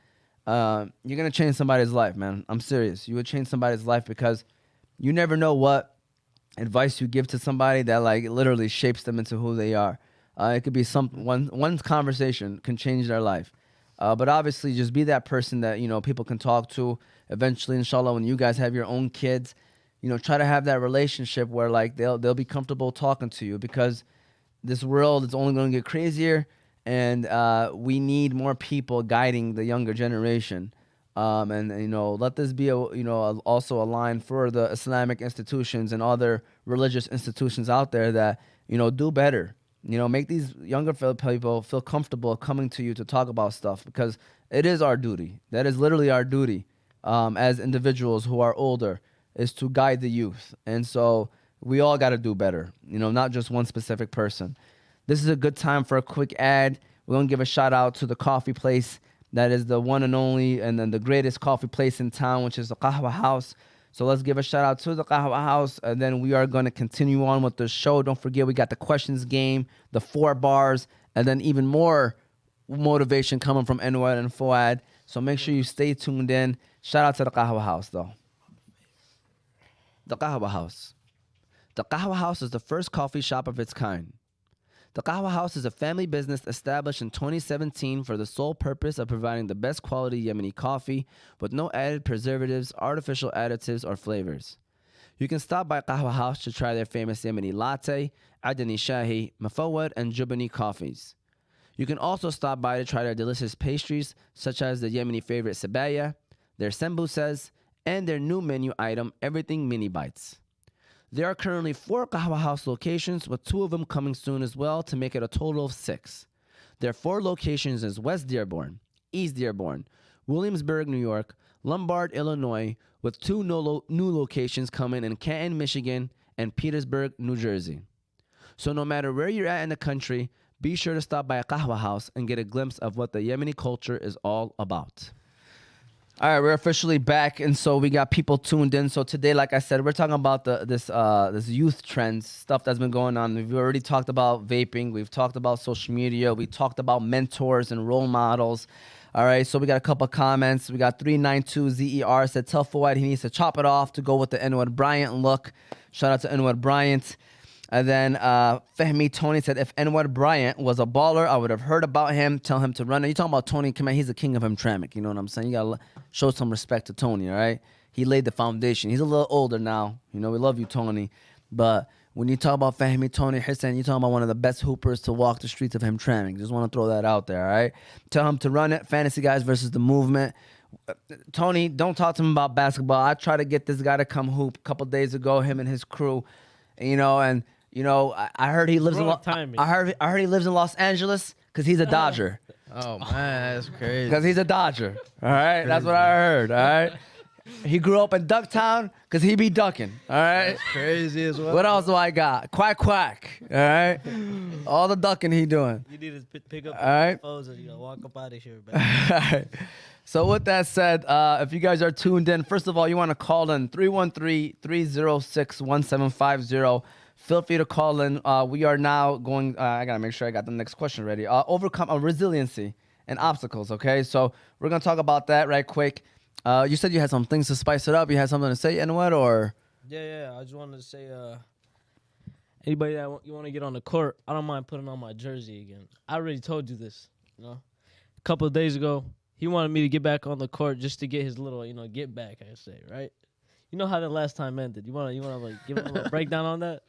You're gonna change somebody's life, man. I'm serious. You would change somebody's life because you never know what advice you give to somebody that like literally shapes them into who they are. It could be one conversation can change their life. But obviously just be that person that, you know, people can talk to. Eventually, inshallah, when you guys have your own kids, you know, try to have that relationship where like they'll be comfortable talking to you, because this world is only going to get crazier, and we need more people guiding the younger generation. And you know, let this be also a line for the Islamic institutions and other religious institutions out there that, you know, do better. You know, make these younger people feel comfortable coming to you to talk about stuff, because it is our duty. That is literally our duty as individuals who are older, is to guide the youth. And so we all got to do better, you know, not just one specific person. This is a good time for a quick ad. We're going to give a shout out to the coffee place that is the one and only and then the greatest coffee place in town, which is the Qahwa House. So let's give a shout out to the Qahwa House, and then we are going to continue on with the show. Don't forget, we got the questions game, the 4 bars, and then even more motivation coming from Anwar and Fouad. So make sure you stay tuned in. Shout out to the Qahwa House, though. The Qahwa House. The Qahwa House is the first coffee shop of its kind. The Qahwa House is a family business established in 2017 for the sole purpose of providing the best quality Yemeni coffee with no added preservatives, artificial additives, or flavors. You can stop by Qahwa House to try their famous Yemeni latte, Adani Shahi, Mafawad, and Jubani coffees. You can also stop by to try their delicious pastries, such as the Yemeni favorite Sabaya, their sembusas, and their new menu item, Everything Mini Bites. There are currently 4 Qahwa House locations, with 2 of them coming soon as well, to make it a total of 6. Their 4 locations is West Dearborn, East Dearborn, Williamsburg, New York, Lombard, Illinois, with 2 new locations coming in Canton, Michigan, and Petersburg, New Jersey. So no matter where you're at in the country, be sure to stop by a Qahwa House and get a glimpse of what the Yemeni culture is all about. All right, we're officially back, and so we got people tuned in. So today, like I said, we're talking about this youth trends, stuff that's been going on. We've already talked about vaping. We've talked about social media. We talked about mentors and role models. All right, so we got a couple of comments. We got 392ZER said, tell Fouad he needs to chop it off to go with the Anwar Bryant look. Shout out to Anwar Bryant. And then Fehmi Tony said, if Anwar Bryant was a baller, I would have heard about him. Tell him to run it. You talking about Tony? Come on, he's the king of Hamtramck. You know what I'm saying? You got to show some respect to Tony, all right? He laid the foundation. He's a little older now. You know, we love you, Tony. But when you talk about Fahmy Tony Hussain, you're talking about one of the best hoopers to walk the streets of Hamtramck. Just want to throw that out there, all right? Tell him to run it. Fantasy Guys versus the Movement. Tony, don't talk to him about basketball. I tried to get this guy to come hoop a couple days ago, him and his crew, I heard he lives Wrong timing. I heard he lives in Los Angeles because he's a Dodger. Oh man, that's crazy. Because he's a Dodger. All right, that's what I heard. All right, he grew up in Ducktown because he be ducking. All right, That's crazy as well. what else do I got? Quack quack. All right, all the ducking he doing. You need to pick up All right. the phones and walk up out of here, All man. right. So with that said, if you guys are tuned in, first of all, you want to call in 313-306-1750. Feel free to call in. We are now going, I got to make sure I got the next question ready. Overcome resiliency and obstacles, okay? So we're going to talk about that right quick. You said you had some things to spice it up. You had something to say, Anwar, or? Yeah. I just wanted to say, anybody that you want to get on the court, I don't mind putting on my jersey again. I already told you this, A couple of days ago, he wanted me to get back on the court just to get his little, get back, I say, right? You know how the last time ended. You wanna like give a little breakdown on that?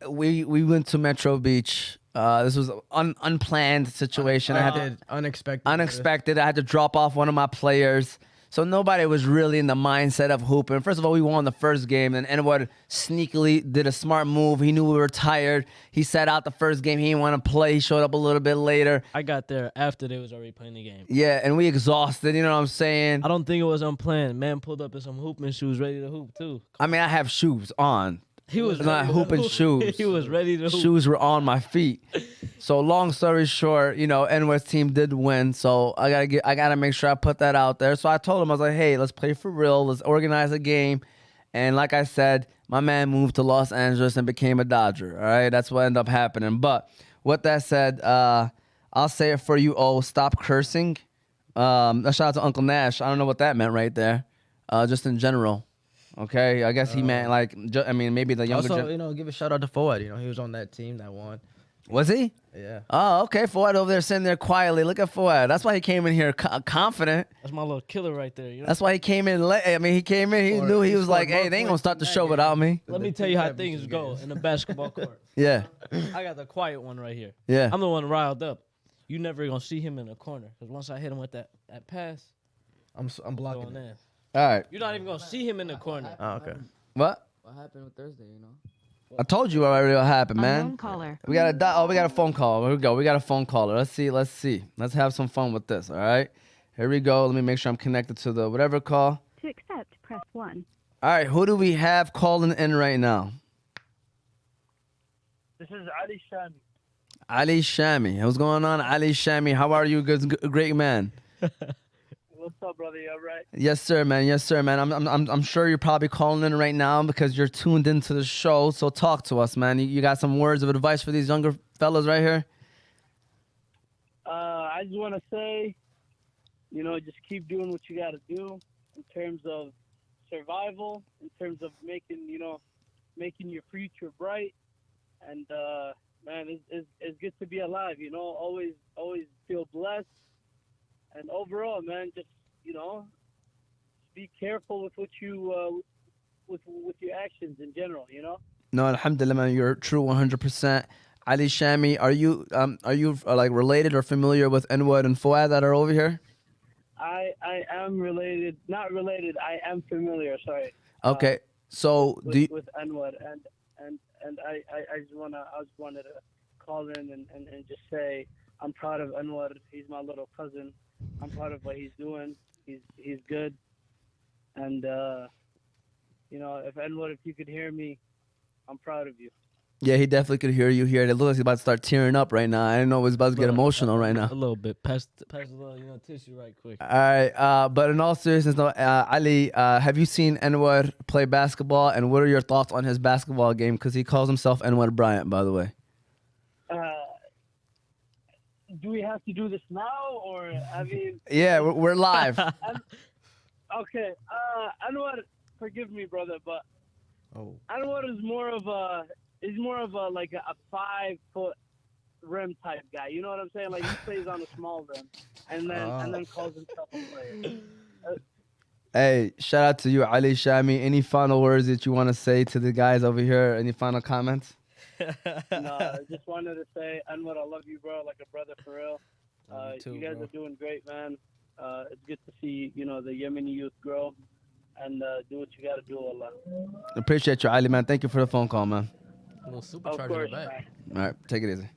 We went to Metro Beach. This was an unplanned situation. I had to unexpected. I had to drop off one of my players. So nobody was really in the mindset of hooping. First of all, we won the first game, and Anwar sneakily did a smart move. He knew we were tired. He sat out the first game. He didn't want to play. He showed up a little bit later. I got there after they was already playing the game. Yeah, and we exhausted, you know what I'm saying? I don't think it was unplanned. Man pulled up in some hooping shoes, ready to hoop too. I mean, I have shoes on. He was not ready to hooping hoop. shoes. He was ready to hoop. Shoes were on my feet. So long story short, Anwar's team did win. So I gotta make sure I put that out there. So I told him, I was like, hey, let's play for real. Let's organize a game. And like I said, my man moved to Los Angeles and became a Dodger. All right, that's what ended up happening. But with that said, I'll say it for you. Oh, stop cursing. A shout out to Uncle Nash. I don't know what that meant right there. Just in general. Okay, I guess he meant maybe the younger. Also, give a shout out to Fouad. He was on that team that won. Was he? Yeah. Oh, okay. Fouad over there sitting there quietly. Look at Fouad. That's why he came in here confident. That's my little killer right there. That's why he came in late. I mean, he came in. He knew he was like, hey, they ain't gonna start the show without me. Let me tell you how things go in the basketball court. Yeah. I got the quiet one right here. Yeah. I'm the one riled up. You never gonna see him in the corner because once I hit him with that pass, I'm blocking going it. in. All right. You're not even gonna see him in the corner. Oh, okay. What? What happened with Thursday, I told you already what happened, man. Unknown caller. We got a phone call. Here we go. We got a phone caller. Let's see. Let's have some fun with this. All right. Here we go. Let me make sure I'm connected to the whatever call. To accept, press 1. All right. Who do we have calling in right now? This is Ali Shami. Ali Shami. What's going on, Ali Shami? How are you? Good, great man. What's up, brother? You all right? Yes, sir, man. Yes, sir, man. I'm sure you're probably calling in right now because you're tuned into the show. So talk to us, man. You got some words of advice for these younger fellas right here? I just want to say, just keep doing what you got to do in terms of survival, in terms of making your future bright. And, man, it's good to be alive, always feel blessed. And overall, man, just, be careful with what you, with your actions in general, No, alhamdulillah, man. You're true 100%. Ali Shami, are you like related or familiar with Anwar and Fouad that are over here? I am related, not related. I am familiar. Sorry. Okay, so with Anwar and I just wanted to call in and just say I'm proud of Anwar. He's my little cousin. I'm proud of what he's doing. He's good. And if you could hear me, I'm proud of you. Yeah, he definitely could hear you here. It looks like he's about to start tearing up right now. I didn't know he was about to get emotional right now. A little bit. Pass a little, tissue right quick. All right, but in all seriousness, though, Ali, have you seen Anwar play basketball, and what are your thoughts on his basketball game? Because he calls himself Anwar Bryant, by the way. Do we have to do this now, or Yeah, we're live. Okay, Anwar, forgive me, brother, but Anwar is more of a like a 5-foot rim type guy. You know what I'm saying? Like he plays on a small rim, and then calls himself a player. Hey, shout out to you, Ali Shami. Any final words that you want to say to the guys over here? Any final comments? No, I just wanted to say, Anwar, I love you, bro, like a brother for real. Me too, You guys bro. are doing great, man. It's good to see, the Yemeni youth grow and do what you got to do, Allah. Appreciate you, Ali, man. Thank you for the phone call, man. A little Of supercharger in course, the back. man. All right, take it easy.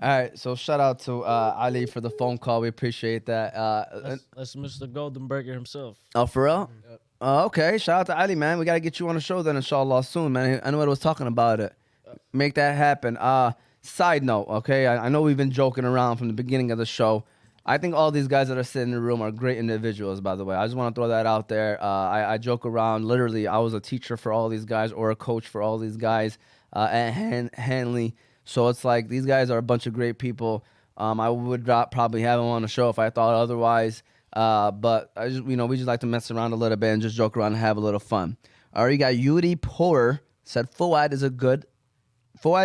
All right, so shout out to Ali for the phone call. We appreciate that. That's Mr. Goldenberger himself. Oh, for real? Okay, shout out to Ali, man. We got to get you on the show then, inshallah, soon, man. I know what I was talking about it. Make that happen. Side note, okay? I know we've been joking around from the beginning of the show. I think all these guys that are sitting in the room are great individuals, by the way. I just want to throw that out there. I joke around. Literally, I was a teacher for all these guys or a coach for all these guys at Hanley. So it's like these guys are a bunch of great people. I would not probably have them on the show if I thought otherwise. But I just, we just like to mess around a little bit and just joke around and have a little fun. All right, you got Yuri Poor said Fouad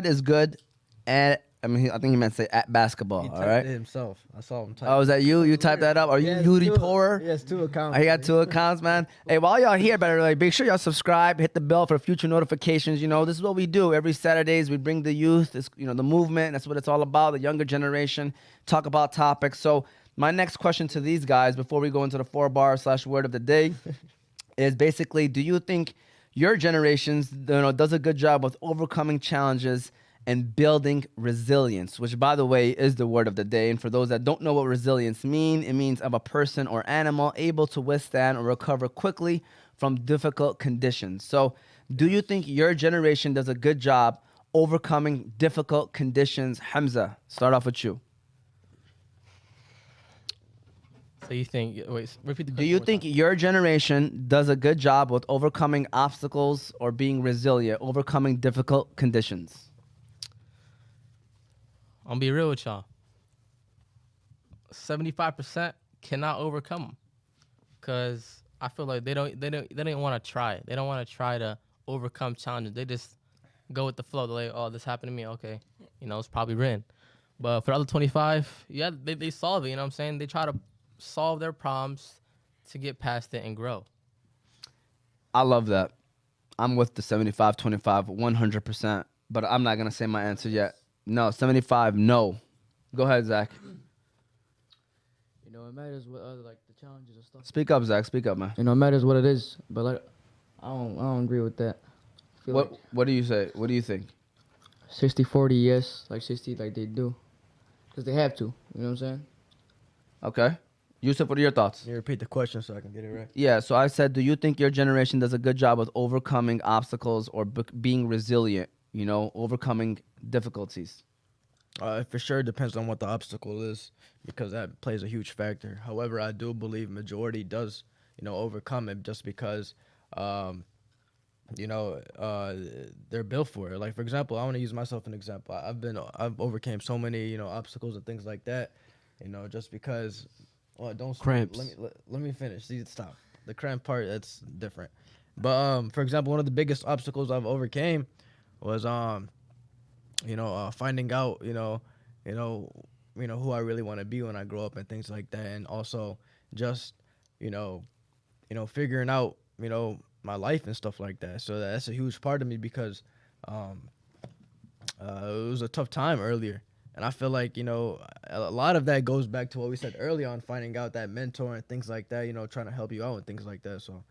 is good at, I think he meant to say at basketball. He all typed right. it himself. I saw him type. Oh, is that you? You typed that up? Are you Yuri Poor? He has 2 accounts. I got 2 accounts, man. Hey, while y'all here, better like make sure y'all subscribe, hit the bell for future notifications. This is what we do every Saturdays. We bring the youth, the movement. That's what it's all about. The younger generation, talk about topics. So my next question to these guys before we go into the 4-bar/word of the day is basically: do you think your generations, does a good job with overcoming challenges and building resilience, which, by the way, is the word of the day. And for those that don't know what resilience means, it means of a person or animal able to withstand or recover quickly from difficult conditions. So do you think your generation does a good job overcoming difficult conditions? Hamza, start off with you. So you think? Wait, repeat the question. Do you one more think time. your generation does a good job with overcoming obstacles or being resilient, overcoming difficult conditions? I'm gonna be real with y'all. 75% cannot overcome them, cause I feel like they don't want to try it. They don't want to try to overcome challenges. They just go with the flow. They're like, oh, this happened to me. Okay, it's probably written. But for the other 25, yeah, they solve it. You know what I'm saying? They try to solve their problems to get past it and grow. I love that. I'm with the 75-25, 100%. But I'm not gonna say my answer yet. No, 75. No. Go ahead, Zach. It matters what other the challenges and stuff. Speak up, Zach. Speak up, man. It matters what it is, but I don't agree with that. I feel What do you say? What do you think? 60-40, yes, 60 they do, because they have to. You know what I'm saying? Okay. Yusuf, what are your thoughts? Can you repeat the question so I can get it right? Yeah, so I said, do you think your generation does a good job with overcoming obstacles or being resilient, overcoming difficulties? For sure, it depends on what the obstacle is, because that plays a huge factor. However, I do believe majority does, overcome it just because, they're built for it. Like, for example, I want to use myself an example. I've overcame so many, obstacles and things like that, just because. Well, don't Cramps. Let me finish. See, stop. The cramp part, that's different. But for example, one of the biggest obstacles I've overcame was finding out, who I really want to be when I grow up and things like that, and also just, figuring out, my life and stuff like that. So that's a huge part of me because it was a tough time earlier. And I feel like, a lot of that goes back to what we said earlier on finding out that mentor and things like that, trying to help you out and things like that. So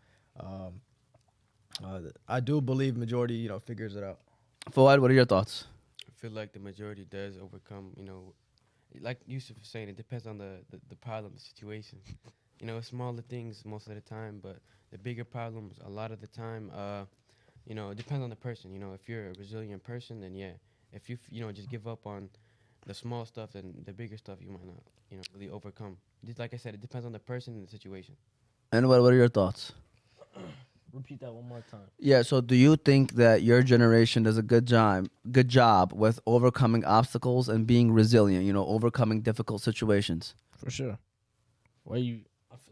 I do believe majority, figures it out. Fouad, what are your thoughts? I feel like the majority does overcome, like Yusuf was saying, it depends on the problem, the situation. Smaller things most of the time, but the bigger problems, a lot of the time, it depends on the person. If you're a resilient person, then yeah. If you, just give up on the small stuff, then the bigger stuff you might not, really overcome. Just like I said, it depends on the person and the situation. And what are your thoughts? Repeat that one more time. Yeah, so do you think that your generation does a good job with overcoming obstacles and being resilient, overcoming difficult situations? For sure. Are you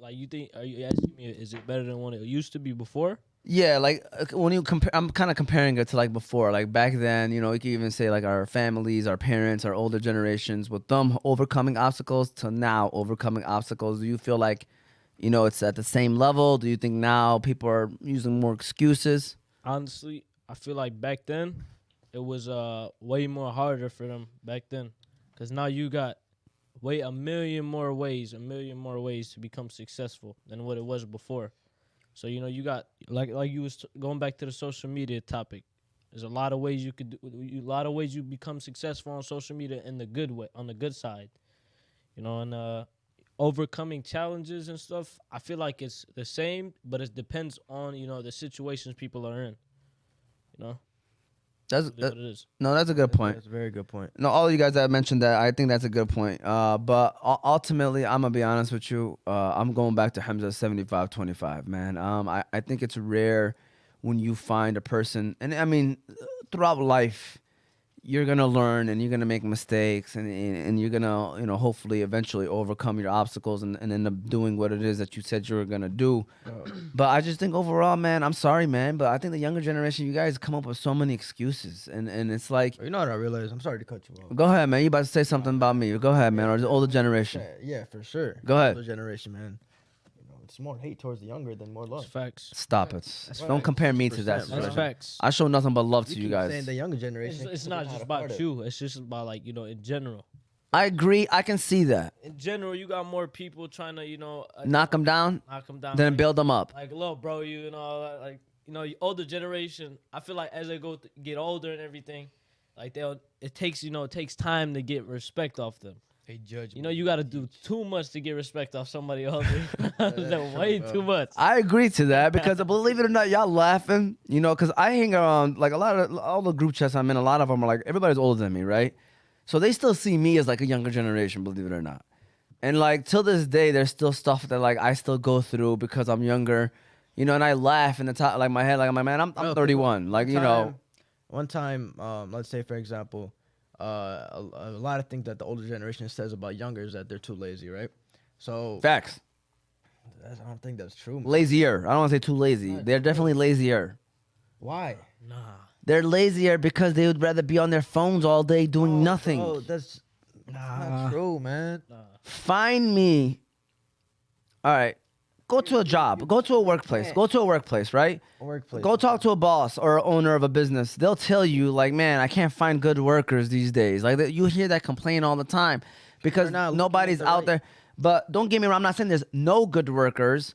asking me, is it better than what it used to be before? Yeah, like when you compare, I'm kind of comparing it to like before. Like back then, you can even say like our families, our parents, our older generations, with them overcoming obstacles to now overcoming obstacles. Do you feel like, you know, it's at the same level? Do you think now people are using more excuses? Honestly, I feel like back then it was way more harder for them back then, because now you got a million more ways to become successful than what it was before. So you know you got like you was going back to the social media topic. There's a lot of ways you could a lot of ways you become successful on social media in the good way, on the good side. You know, and overcoming challenges and stuff, I feel like it's the same, but it depends on, you know, the situations people are in. You know, That's it is what it is. no, that's a good point. That's a very good point. No, all of you guys that mentioned that, I think that's a good point. But ultimately, I'm gonna be honest with you. I'm going back to Hamza 75-25, man. I think it's rare when you find a person, and I mean, throughout life, you're gonna learn and you're gonna make mistakes, and you're gonna, you know, hopefully eventually overcome your obstacles and end up doing what it is that you said you were gonna do. But I just think overall, man, I'm sorry, man, but I think the younger generation, you guys come up with so many excuses, and it's like, You know what I realized? I'm sorry to cut you off. go ahead, man. You about to say something about me? Go ahead, man. Or the older generation. Yeah, for sure. Go ahead. Older generation, man. You know, it's more hate towards the younger than more love. That's facts. Stop it. Don't compare me to that. 100%, That's bro. facts. I show nothing but love to You you keep saying guys. the younger generation. It's keep not forgetting just how to about part it. you. It's just about, like, you know, in general. I agree. I can see that. In general, you got more people trying to, you know, Knock them down, knock them down. then like, build them up. like, look, bro, you know, like, you know, older generation. I feel like as they get older and everything, like it takes time to get respect off them. They judge. You know, you got to do too much to get respect off somebody older. Way too much. I agree to that because believe it or not, y'all laughing, you know, because I hang around, like all the group chats I'm in, a lot of them are like, everybody's older than me, right? So they still see me as like a younger generation, believe it or not. And like till this day, there's still stuff that like I still go through because I'm younger, you know, and I laugh in the top, like my head, like I'm like, man, I'm 31. Like, you know. One time, let's say for example, a lot of things that the older generation says about younger is that they're too lazy, right? So Facts. I don't think that's true. Man. Lazier. I don't want to say too lazy. They're definitely lazier. Why? Nah. They're lazier because they would rather be on their phones all day doing nothing. Oh, that's not true, man. Find me. All right. Go to a job. Go to a workplace. Go to a workplace, right? A workplace. Go talk to a boss or owner of a business. They'll tell you, like, man, I can't find good workers these days. Like, you hear that complaint all the time because They're not nobody's looking at the out there. But don't get me wrong. I'm not saying there's no good workers,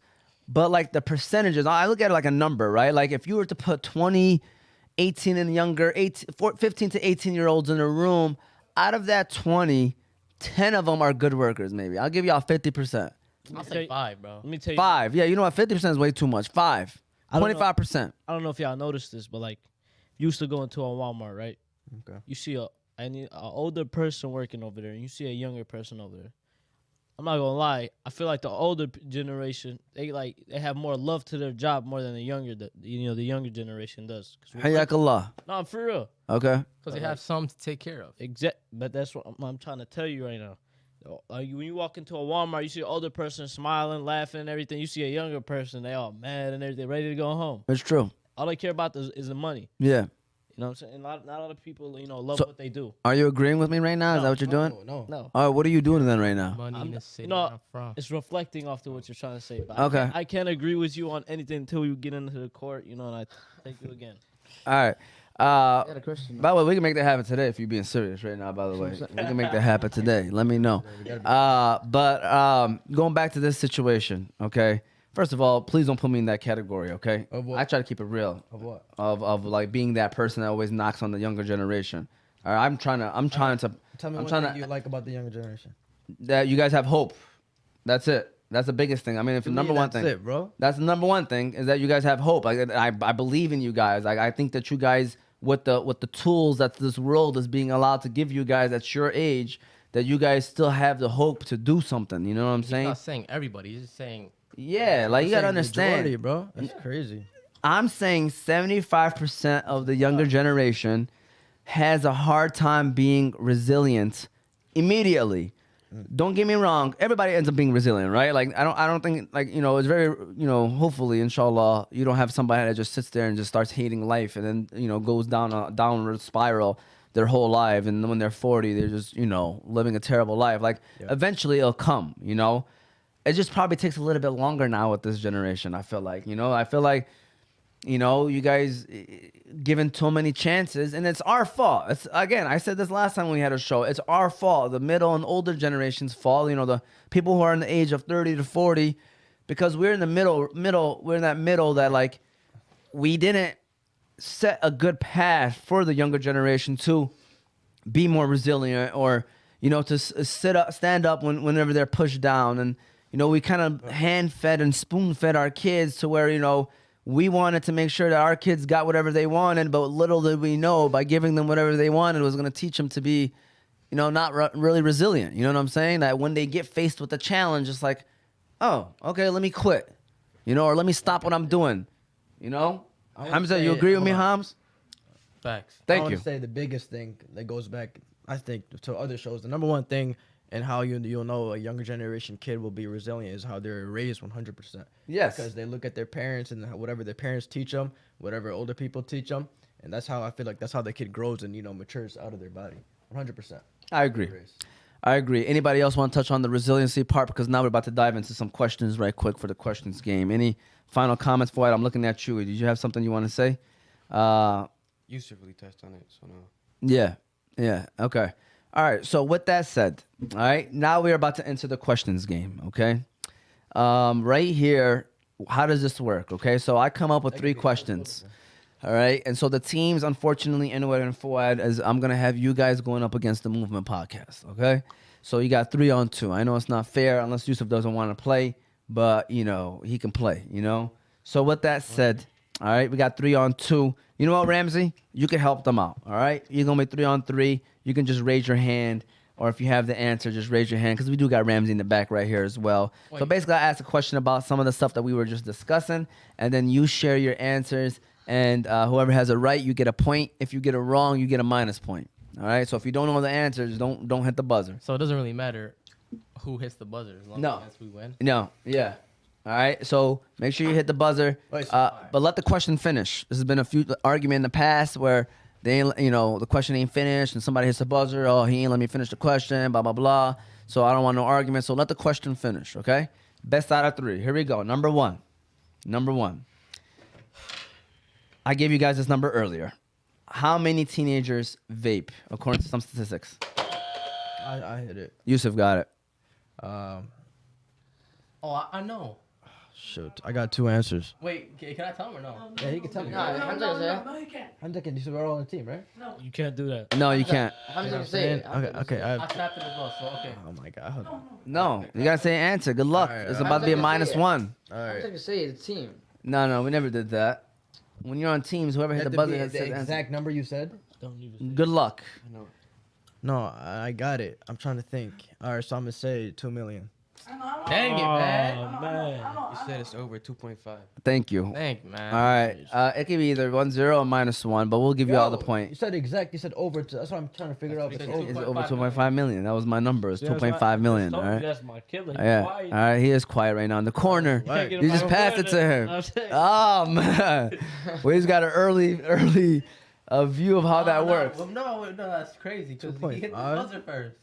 but like the percentages, I look at it like a number, right? Like if you were to put 20, 18 and younger, 15 to 18-year-olds in a room, out of that 20, 10 of them are good workers, maybe. I'll give y'all 50%. I'll say 5, bro. Let me tell you. 5. Yeah, you know what? 50% is way too much. 5. I don't know. 25%. I don't know if y'all noticed this, but like, you used to go into a Walmart, right? Okay. You see an older person working over there, and you see a younger person over there. I'm not gonna lie. I feel like the older generation, they have more love to their job more than the younger generation does. Hayakallah. No, for real. Okay. Because they have some to take care of. But that's what I'm trying to tell you right now. Like when you walk into a Walmart, you see an older person smiling, laughing, and everything. You see a younger person, they all mad and everything, ready to go home. It's true. All they care about is the money. Yeah. You know what I'm saying? Not a lot of people, love So- what they do. Are you agreeing with me right now? Is that what you're doing? No. No. All right, what are you doing then right now? Money I'm in the not- city you know, where I'm from. It's reflecting off to what you're trying to say. But Okay. I can't agree with you on anything until we get into the court, and I thank you again. All right. I got a question. By the way, we can make that happen today if you're being serious right now, by the way. We can make that happen today. Let me know. But going back to this situation, okay? First of all, please don't put me in that category, okay? Of what? I try to keep it real. Of what? Of like being that person that always knocks on the younger generation. All right, I'm trying to Tell me I'm what trying thing to you like about the younger generation. that you guys have hope. That's it. That's the biggest thing. I mean, if the To me, number one that's thing. it, bro. That's the number one thing is that you guys have hope. Like I believe in you guys. Like I think that you guys with the tools that this world is being allowed to give you guys at your age, that you guys still have the hope to do something. You know what I'm He's saying? not saying everybody. He's just saying Yeah, like you gotta Saying majority, understand. bro. That's crazy. I'm saying 75% of the younger generation has a hard time being resilient immediately. Don't get me wrong. Everybody ends up being resilient, right? Like I don't think like it's very hopefully inshallah you don't have somebody that just sits there and just starts hating life and then goes down a downward spiral their whole life, and when they're 40 they're just living a terrible life. Like eventually it'll come. it just probably takes a little bit longer now with this generation. I feel like, you guys given too many chances, and it's our fault. It's, again, I said this last time we had a show. It's our fault. The middle and older generations fall. The people who are in the age of 30 to 40, because we're in the middle. We're in that middle that like we didn't set a good path for the younger generation to be more resilient, or to stand up whenever they're pushed down. And we kind of hand fed and spoon fed our kids to where we wanted to make sure that our kids got whatever they wanted, but little did we know by giving them whatever they wanted was going to teach them to be, not really resilient. You know what I'm saying? That when they get faced with a challenge, it's like, oh, okay, let me quit, or let me stop what I'm doing, Hamza, you agree with me, Hams? Facts. Thank I you. would say the biggest thing that goes back, I think, to other shows, the number one thing and how you'll know a younger generation kid will be resilient is how they're raised 100%. Yes. Because they look at their parents and whatever their parents teach them, whatever older people teach them, and that's how I feel like that's how the kid grows and matures out of their body. 100%. I agree. Anybody else want to touch on the resiliency part? Because now we're about to dive into some questions right quick for the questions game. Any final comments, Fouad? I'm looking at you. Did you have something you want to say? Yusuf really touched on it, so no. Yeah. Okay. All right. So with that said, all right, now we're about to enter the questions game. Okay. Right here, how does this work? Okay. So I come up with 3 questions. All right. And so the teams, unfortunately, Anwar and Fouad, as I'm going to have you guys going up against the Movement Podcast. Okay. So you got 3 on 2. I know it's not fair unless Yusuf doesn't want to play, but he can play, So with that said, all right, we got 3 on 2. You know what, Ramsey? You can help them out, all right? You're going to be 3 on 3. You can just raise your hand, or if you have the answer, just raise your hand, because we do got Ramsey in the back right here as well. Wait. So basically, I asked a question about some of the stuff that we were just discussing, and then you share your answers, and whoever has it right, you get a point. If you get it wrong, you get a minus point, all right? So if you don't know the answers, don't hit the buzzer. So it doesn't really matter who hits the buzzer as long as we win. No, yeah. All right, so make sure you hit the buzzer, but let the question finish. This has been a few argument in the past where they ain't, the question ain't finished and somebody hits the buzzer. Oh, he ain't let me finish the question, blah, blah, blah. So I don't want no argument. So let the question finish, okay? Best out of 3. Here we go. Number one. I gave you guys this number earlier. How many teenagers vape, according to some statistics? I hit it. Yusuf got it. Oh, I know. Shoot, I got 2 answers. Wait, can I tell him or no? Yeah, he can tell me. No, you can't. Hamza can. We're all on the team, right? You can't do that. No, you can't. Hamza can say it. Okay. I tapped it as well, so okay. Oh my God. No, you gotta say answer. Good luck. All right, It's all about to be a right. -1. All Hamza right. can say it. The team. No, we never did that. When you're on teams, whoever hit the buzzer has the said answer. exact number you said. Don't even. Good luck. No, I got it. I'm trying to think. All right, so I'm gonna say 2 million. Dang it, man. Oh, man. You said it's over 2.5. Thank you. Thank you, man. All right. It could be either 1-0 or -1, but we'll give you all the You point. said exact. You said over. That's what I'm trying to figure out. If It's it's over. It's over 2.5 million. That was my number. It's See, that's 2.5 million. why I All told you right. That's my killer. He's Yeah. quiet. All right. He is quiet right now in the corner. Right. You just passed it to him. I'm saying. Oh man. We just got an early view of how that works. No, that's crazy because he hit the 2.5. buzzer first.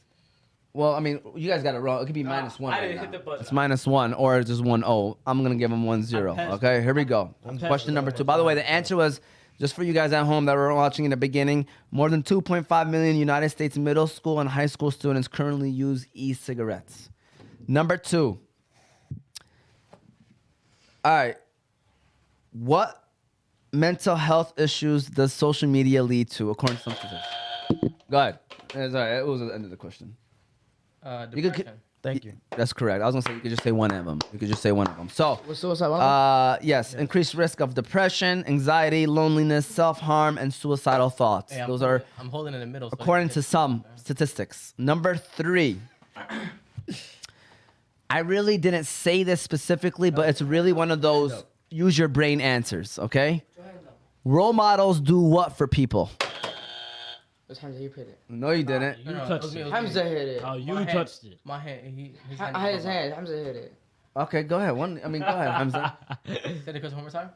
Well, I mean, you guys got it wrong. It could be -1. I right didn't now. hit the buzzer. It's -1 or it's just 1-0. I'm gonna give him 1-0. passed. Okay, here we go. Question number 2. By the way, the answer was just for you guys at home that were watching in the beginning. More than 2.5 million United States middle school and high school students currently use e-cigarettes. Number 2. All right. What mental health issues does social media lead to, according to some statistics? Go ahead. It's all right. It was the end of the question. You could- Depression. Thank you. That's correct. I was gonna say you could just say one of them. You could just say one of them. So, Was suicide one of them? yes, increased risk of depression, anxiety, loneliness, self-harm, and suicidal thoughts. Hey, Those are I'm holding in the middle. So according to some statistics. Number 3. I really didn't say this specifically, but it's really one of those use your brain answers, okay? Role models do what for people? It was Hamza. You hit it. No, you didn't. You touched it. Hamza hit it. Oh, you My hand. touched it. My hand. His I had his hand. Hamza hit it. Okay, go ahead. Go ahead, Hamza. Say the question one more time.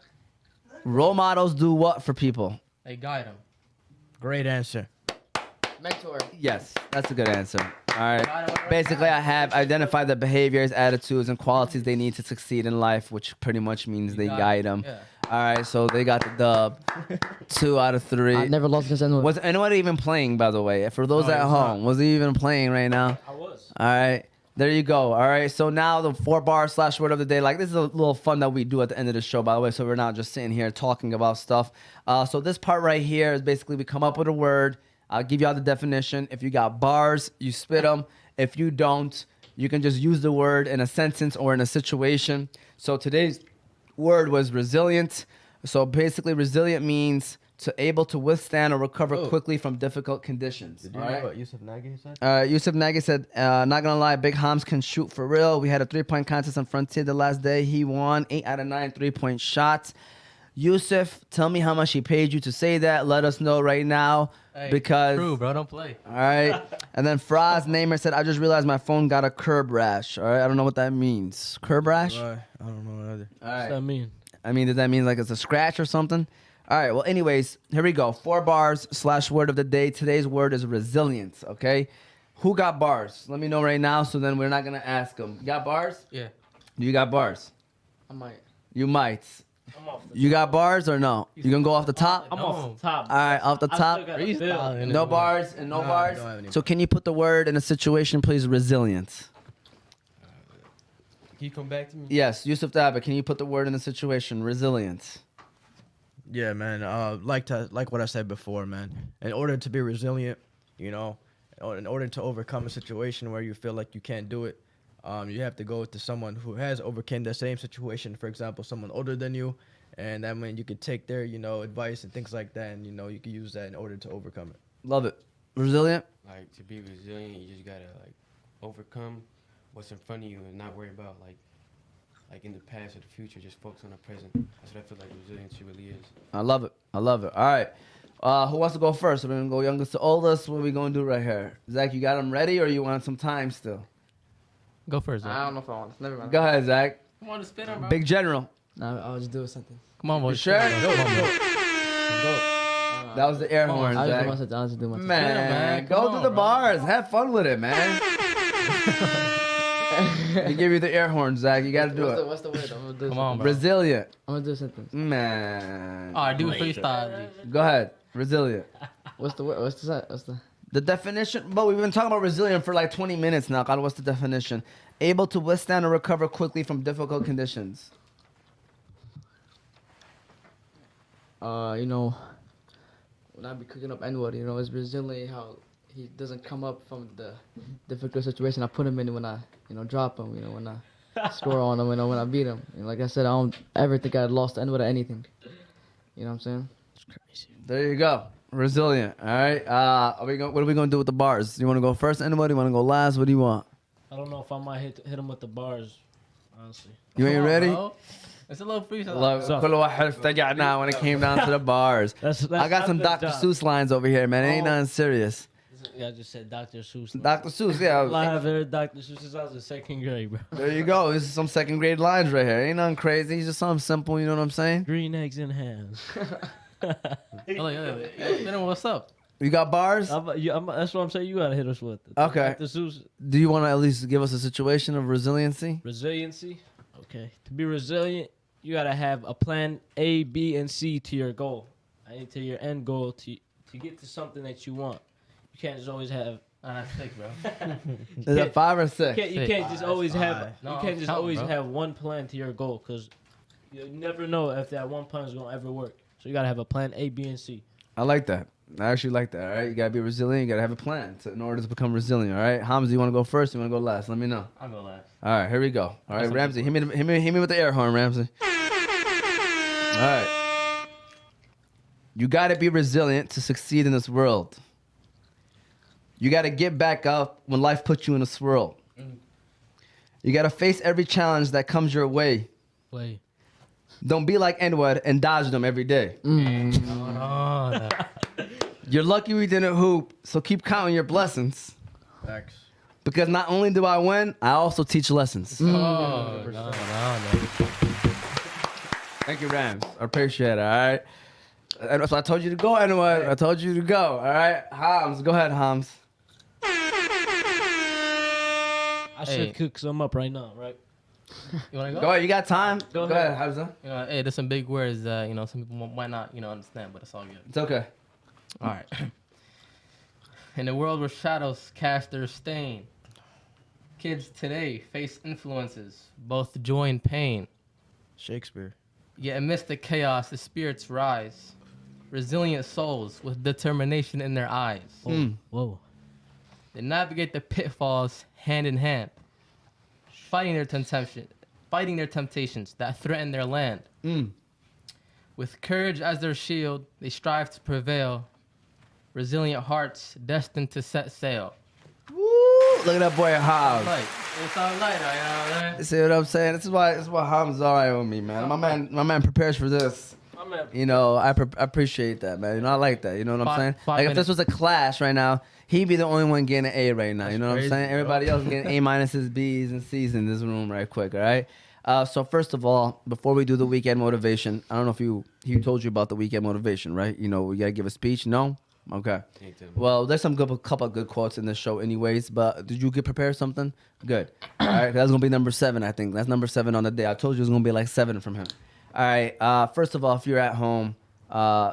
Role models do what for people? They guide him. Great answer. Mentor. Yes, that's a good answer. All right. Basically, I have identified the behaviors, attitudes, and qualities they need to succeed in life, which pretty much means they guide them. Yeah. All right, so they got the dub. 2 out of 3. I never lost against anyone. Was anyone even playing, by the way? For those No, at he's home, was he even playing right now? I was. All right. There you go. All right. So now the 4-bar/word of the day. Like, this is a little fun that we do at the end of the show, by the way. So we're not just sitting here talking about stuff. So this part right here is basically we come up with a word. I'll give y'all the definition. If you got bars, you spit them. If you don't, you can just use the word in a sentence or in a situation. So today's word was resilient. So basically, resilient means to able to withstand or recover quickly from difficult conditions. Did you All know right? what Yusuf Nagy said? Yusuf Nagy said, not gonna lie, Big Hams can shoot for real. We had a 3-point contest on Frontier the last day. He won 8 out of 9 3-point shots. Yusuf, tell me how much he paid you to say that. Let us know right now. Hey, because true, bro. Don't play. all right. And then Fraz Namer said, I just realized my phone got a curb rash. All right, I don't know what that means. Curb rash? I don't know either. All What's that right. mean? I mean, does that mean like it's a scratch or something? All right. Well, anyways, here we go. 4-bars/word of the day. Today's word is resilience. Okay. Who got bars? Let me know right now. So then we're not gonna ask them. You got bars? Yeah. You got bars? I might. You might. I'm off the You got bars or no? You gonna go off the top? I'm off the top. All right, off the I top. still got a bill. No bars and no Nah, bars. don't have any. So can you put the word in a situation, please? Resilience. Can you come back to me? Yes, Yusuf Dabba, can you put the word in a situation? Resilience. Yeah, man. Like what I said before, man. In order to be resilient, you know, in order to overcome a situation where you feel like you can't do it, you have to go to someone who has overcome the same situation. For example, someone older than you, and that means you could take their, advice and things like that, and you could use that in order to overcome it. Love it. Resilient. Like, to be resilient, you just gotta like overcome what's in front of you and not worry about like in the past or the future. Just focus on the present. That's what I feel like resiliency really is. I love it. I love it. All right. Who wants to go first? We're gonna go youngest to oldest. What are we gonna do right here? Zach, you got them ready, or you want some time still? Go first. I Zach. don't know if I want to. Never mind. Go ahead, Zach. Come on, spin her, bro. Big General. Nah, I'll just do a sentence. Come on, boy. You sure? That was the air horn, I'll just do Zach. my sentence. I'll just do my sentence. Man, man. go Come to on, the bro. bars. Have fun with it, man. They give you the air horn, Zach. You got to do it. What's the word? I'm gonna do. Come on, bro. Resilient. I'm gonna do a sentence. Man. All right, do it freestyle. G. Go ahead. Resilient. What's the word? What's the? The definition, but we've been talking about resilient for like 20 minutes now. God, what's the definition? Able to withstand or recover quickly from difficult conditions. When I be cooking up Anwar, it's resilient how he doesn't come up from the difficult situation I put him in when I, drop him, when I score on him, when I beat him. And like I said, I don't ever think I lost to Anwar at anything. You know what I'm saying? There you go. Resilient. All right. What are we going to do with the bars? You want to go first, anybody? You want to go last? What do you want? I don't know if I might hit him with the bars, honestly. You ain't Come on, ready? bro. It's a little freestyle. Look, كل واحد افتجعنا when it came down to the bars. I got some Dr. Seuss lines over here, man. It ain't nothing serious. Yeah, I just said Dr. Seuss. Dr. Seuss, yeah. I have heard Dr. Seuss since I was in second grade, bro. There you go. This is some second grade lines right here. Ain't nothing crazy. It's just something simple. You know what I'm saying? Green eggs in hands. What's up? You got bars? That's what I'm saying. You gotta hit us with it. Okay. Dr. Seuss. Do you want to at least give us a situation of resiliency? Resiliency. Okay. To be resilient, you gotta have a plan A, B, and C to your goal. To your end goal to get to something that you want. You can't just always have. That's sick, bro. Is it 5 or 6? You can't just always have. five. You No, can't just count, always bro. have one plan to your goal because you never know if that one plan is gonna ever work. So you gotta have a plan A, B, and C. I like that. I actually like that. All right, you gotta be resilient. You gotta have a plan in order to become resilient. All right, Hamza, you want to go first? You want to go last? Let me know. I'll go last. All right, here we go. All right, Ramsey, hit me with the air horn, Ramsey. All right, you gotta be resilient to succeed in this world. You gotta get back up when life puts you in a swirl. You gotta face every challenge that comes your way. Wait. Don't be like Anwar and dodge them every day. No. You're lucky we didn't hoop, so keep counting your blessings. Facts. Because not only do I win, I also teach lessons. No. Thank you, Rams. I appreciate it, all right? And so I told you to go, Anwar. I told you to go. All right, Hams, go ahead, Hams. I should Hey. cook some up right now, right? You wanna go? Go ahead. You got time. Go ahead, Hamza. Hey, there's some big words that some people might not understand, but it's all good. It's okay. All right. In a world where shadows cast their stain, kids today face influences, both joy and pain. Shakespeare. Yet amidst the chaos, the spirits rise. Resilient souls with determination in their eyes. Whoa. They navigate the pitfalls hand in hand, fighting their temptations that threaten their land. With courage as their shield, they strive to prevail. Resilient hearts destined to set sail. Woo! Look at that boy, Hams. It's all light, you know what I'm saying? See what I'm saying? This is why Hams is all right with me, man. My man prepares for this. I appreciate that, man. I like that. You know what I'm saying? Five Like if minutes. this was a class right now, he'd be the only one getting an A right now. You know what I'm crazy, saying? bro. Everybody else getting A minuses, B's, and C's in this room right quick. All right. So first of all, before we do the weekend motivation, I don't know if he told you about the weekend motivation, right? We gotta give a speech. No. Okay. Well, there's couple of good quotes in this show, anyways. But did you get prepared something? Good. All right. That's gonna be number 7, I think. That's number 7 on the day. I told you it was gonna be like 7 from him. All right. First of all, if you're at home,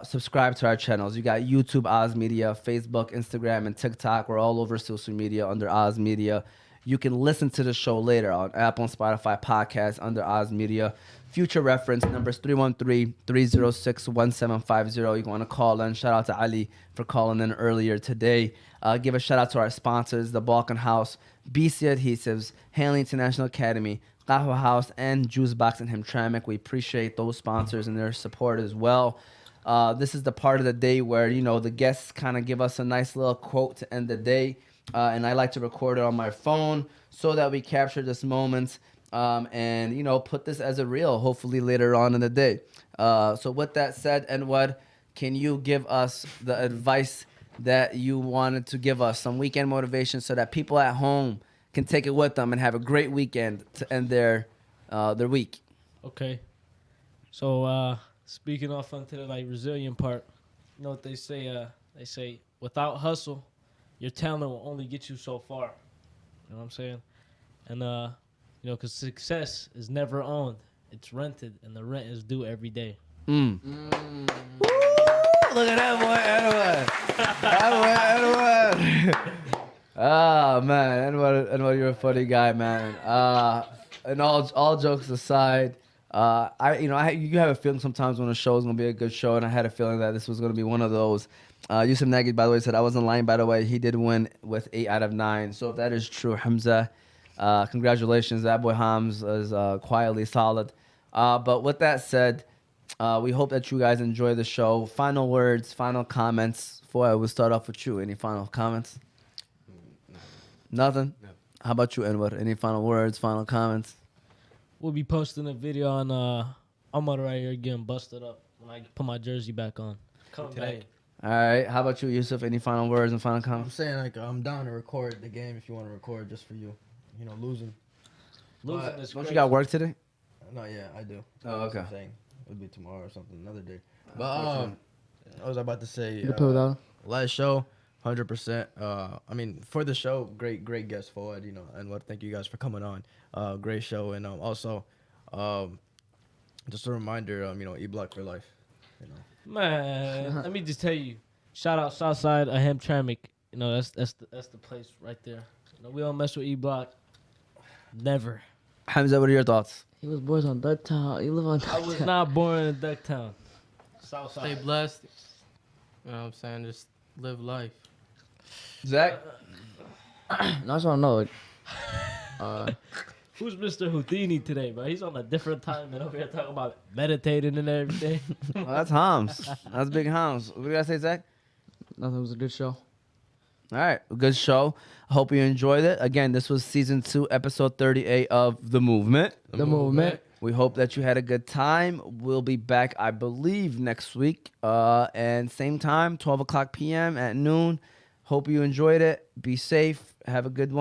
subscribe to our channels. You got YouTube, Oz Media, Facebook, Instagram, and TikTok. We're all over social media under Oz Media. You can listen to the show later on Apple and Spotify podcasts under Oz Media. Future reference numbers 313-306-1750. You want to call in. Shout out to Ali for calling in earlier today. Give a shout out to our sponsors, the Balkan House, BC Adhesives, Hanley International Academy, Qahwa House, and Juice Box and Hamtramck. We appreciate those sponsors and their support as well. This is the part of the day where, the guests kind of give us a nice little quote to end the day. And I like to record it on my phone so that we capture this moment and, put this as a reel, hopefully later on in the day. So with that said, Anwar, can you give us the advice that you wanted to give us, some weekend motivation so that people at home can take it with them and have a great weekend to end their week? Okay. So speaking off onto the resilient part, you know what they say? They say without hustle, your talent will only get you so far. You know what I'm saying? And because success is never owned, it's rented, and the rent is due every day. Woo! Look at that boy, Anwar. Oh man, Anwar, you're a funny guy, man. And all jokes aside, you have a feeling sometimes when a show is gonna be a good show, and I had a feeling that this was gonna be one of those. Yusuf Nagy, by the way, said I wasn't lying. By the way, he did win with 8 out of 9. So if that is true, Hamza, congratulations. That boy Hams is quietly solid. But with that said, we hope that you guys enjoy the show. Final words, final comments. Fouad, we'll start off with you. Any final comments? Nothing? No. How about you, Anwar? Any final words, final comments? We'll be posting a video on Ahmad right here getting busted up when I put my jersey back on. Come back. All right. How about you, Yusuf? Any final words and final I'm comments? saying I'm down to record the game if you want to record just for you. Losing. Losing But is Don't you crazy. got work today? No, yeah, I do. Oh, That's what okay. I'm saying. It'll be tomorrow or something, another day. But I was about to say, You play without him? last show, 100%. For the show, great guest Fouad, and thank you guys for coming on. Great show, and also, just a reminder, E-Block for life. Man, let me just tell you. Shout out Southside of Hamtramck. That's the place right there. We don't mess with E-Block. Never. Hamza, what are your thoughts? He was born on Ducktown. You live on I was Ducktown. not born in Ducktown. Stay Southside. blessed. You know what I'm saying? Just live life. Zach? No, I just want to know. Who's Mr. Houdini today, bro? He's on a different time than over here talking about meditating and everything. Well, that's Hams. That's big Hams. What do you got to say, Zach? Nothing was a good show. All right, good show. I hope you enjoyed it. Again, this was season 2, episode 38 of The Movement. The movement. We hope that you had a good time. We'll be back, I believe, next week. And same time, 12 o'clock p.m. at noon. Hope you enjoyed it. Be safe. Have a good one.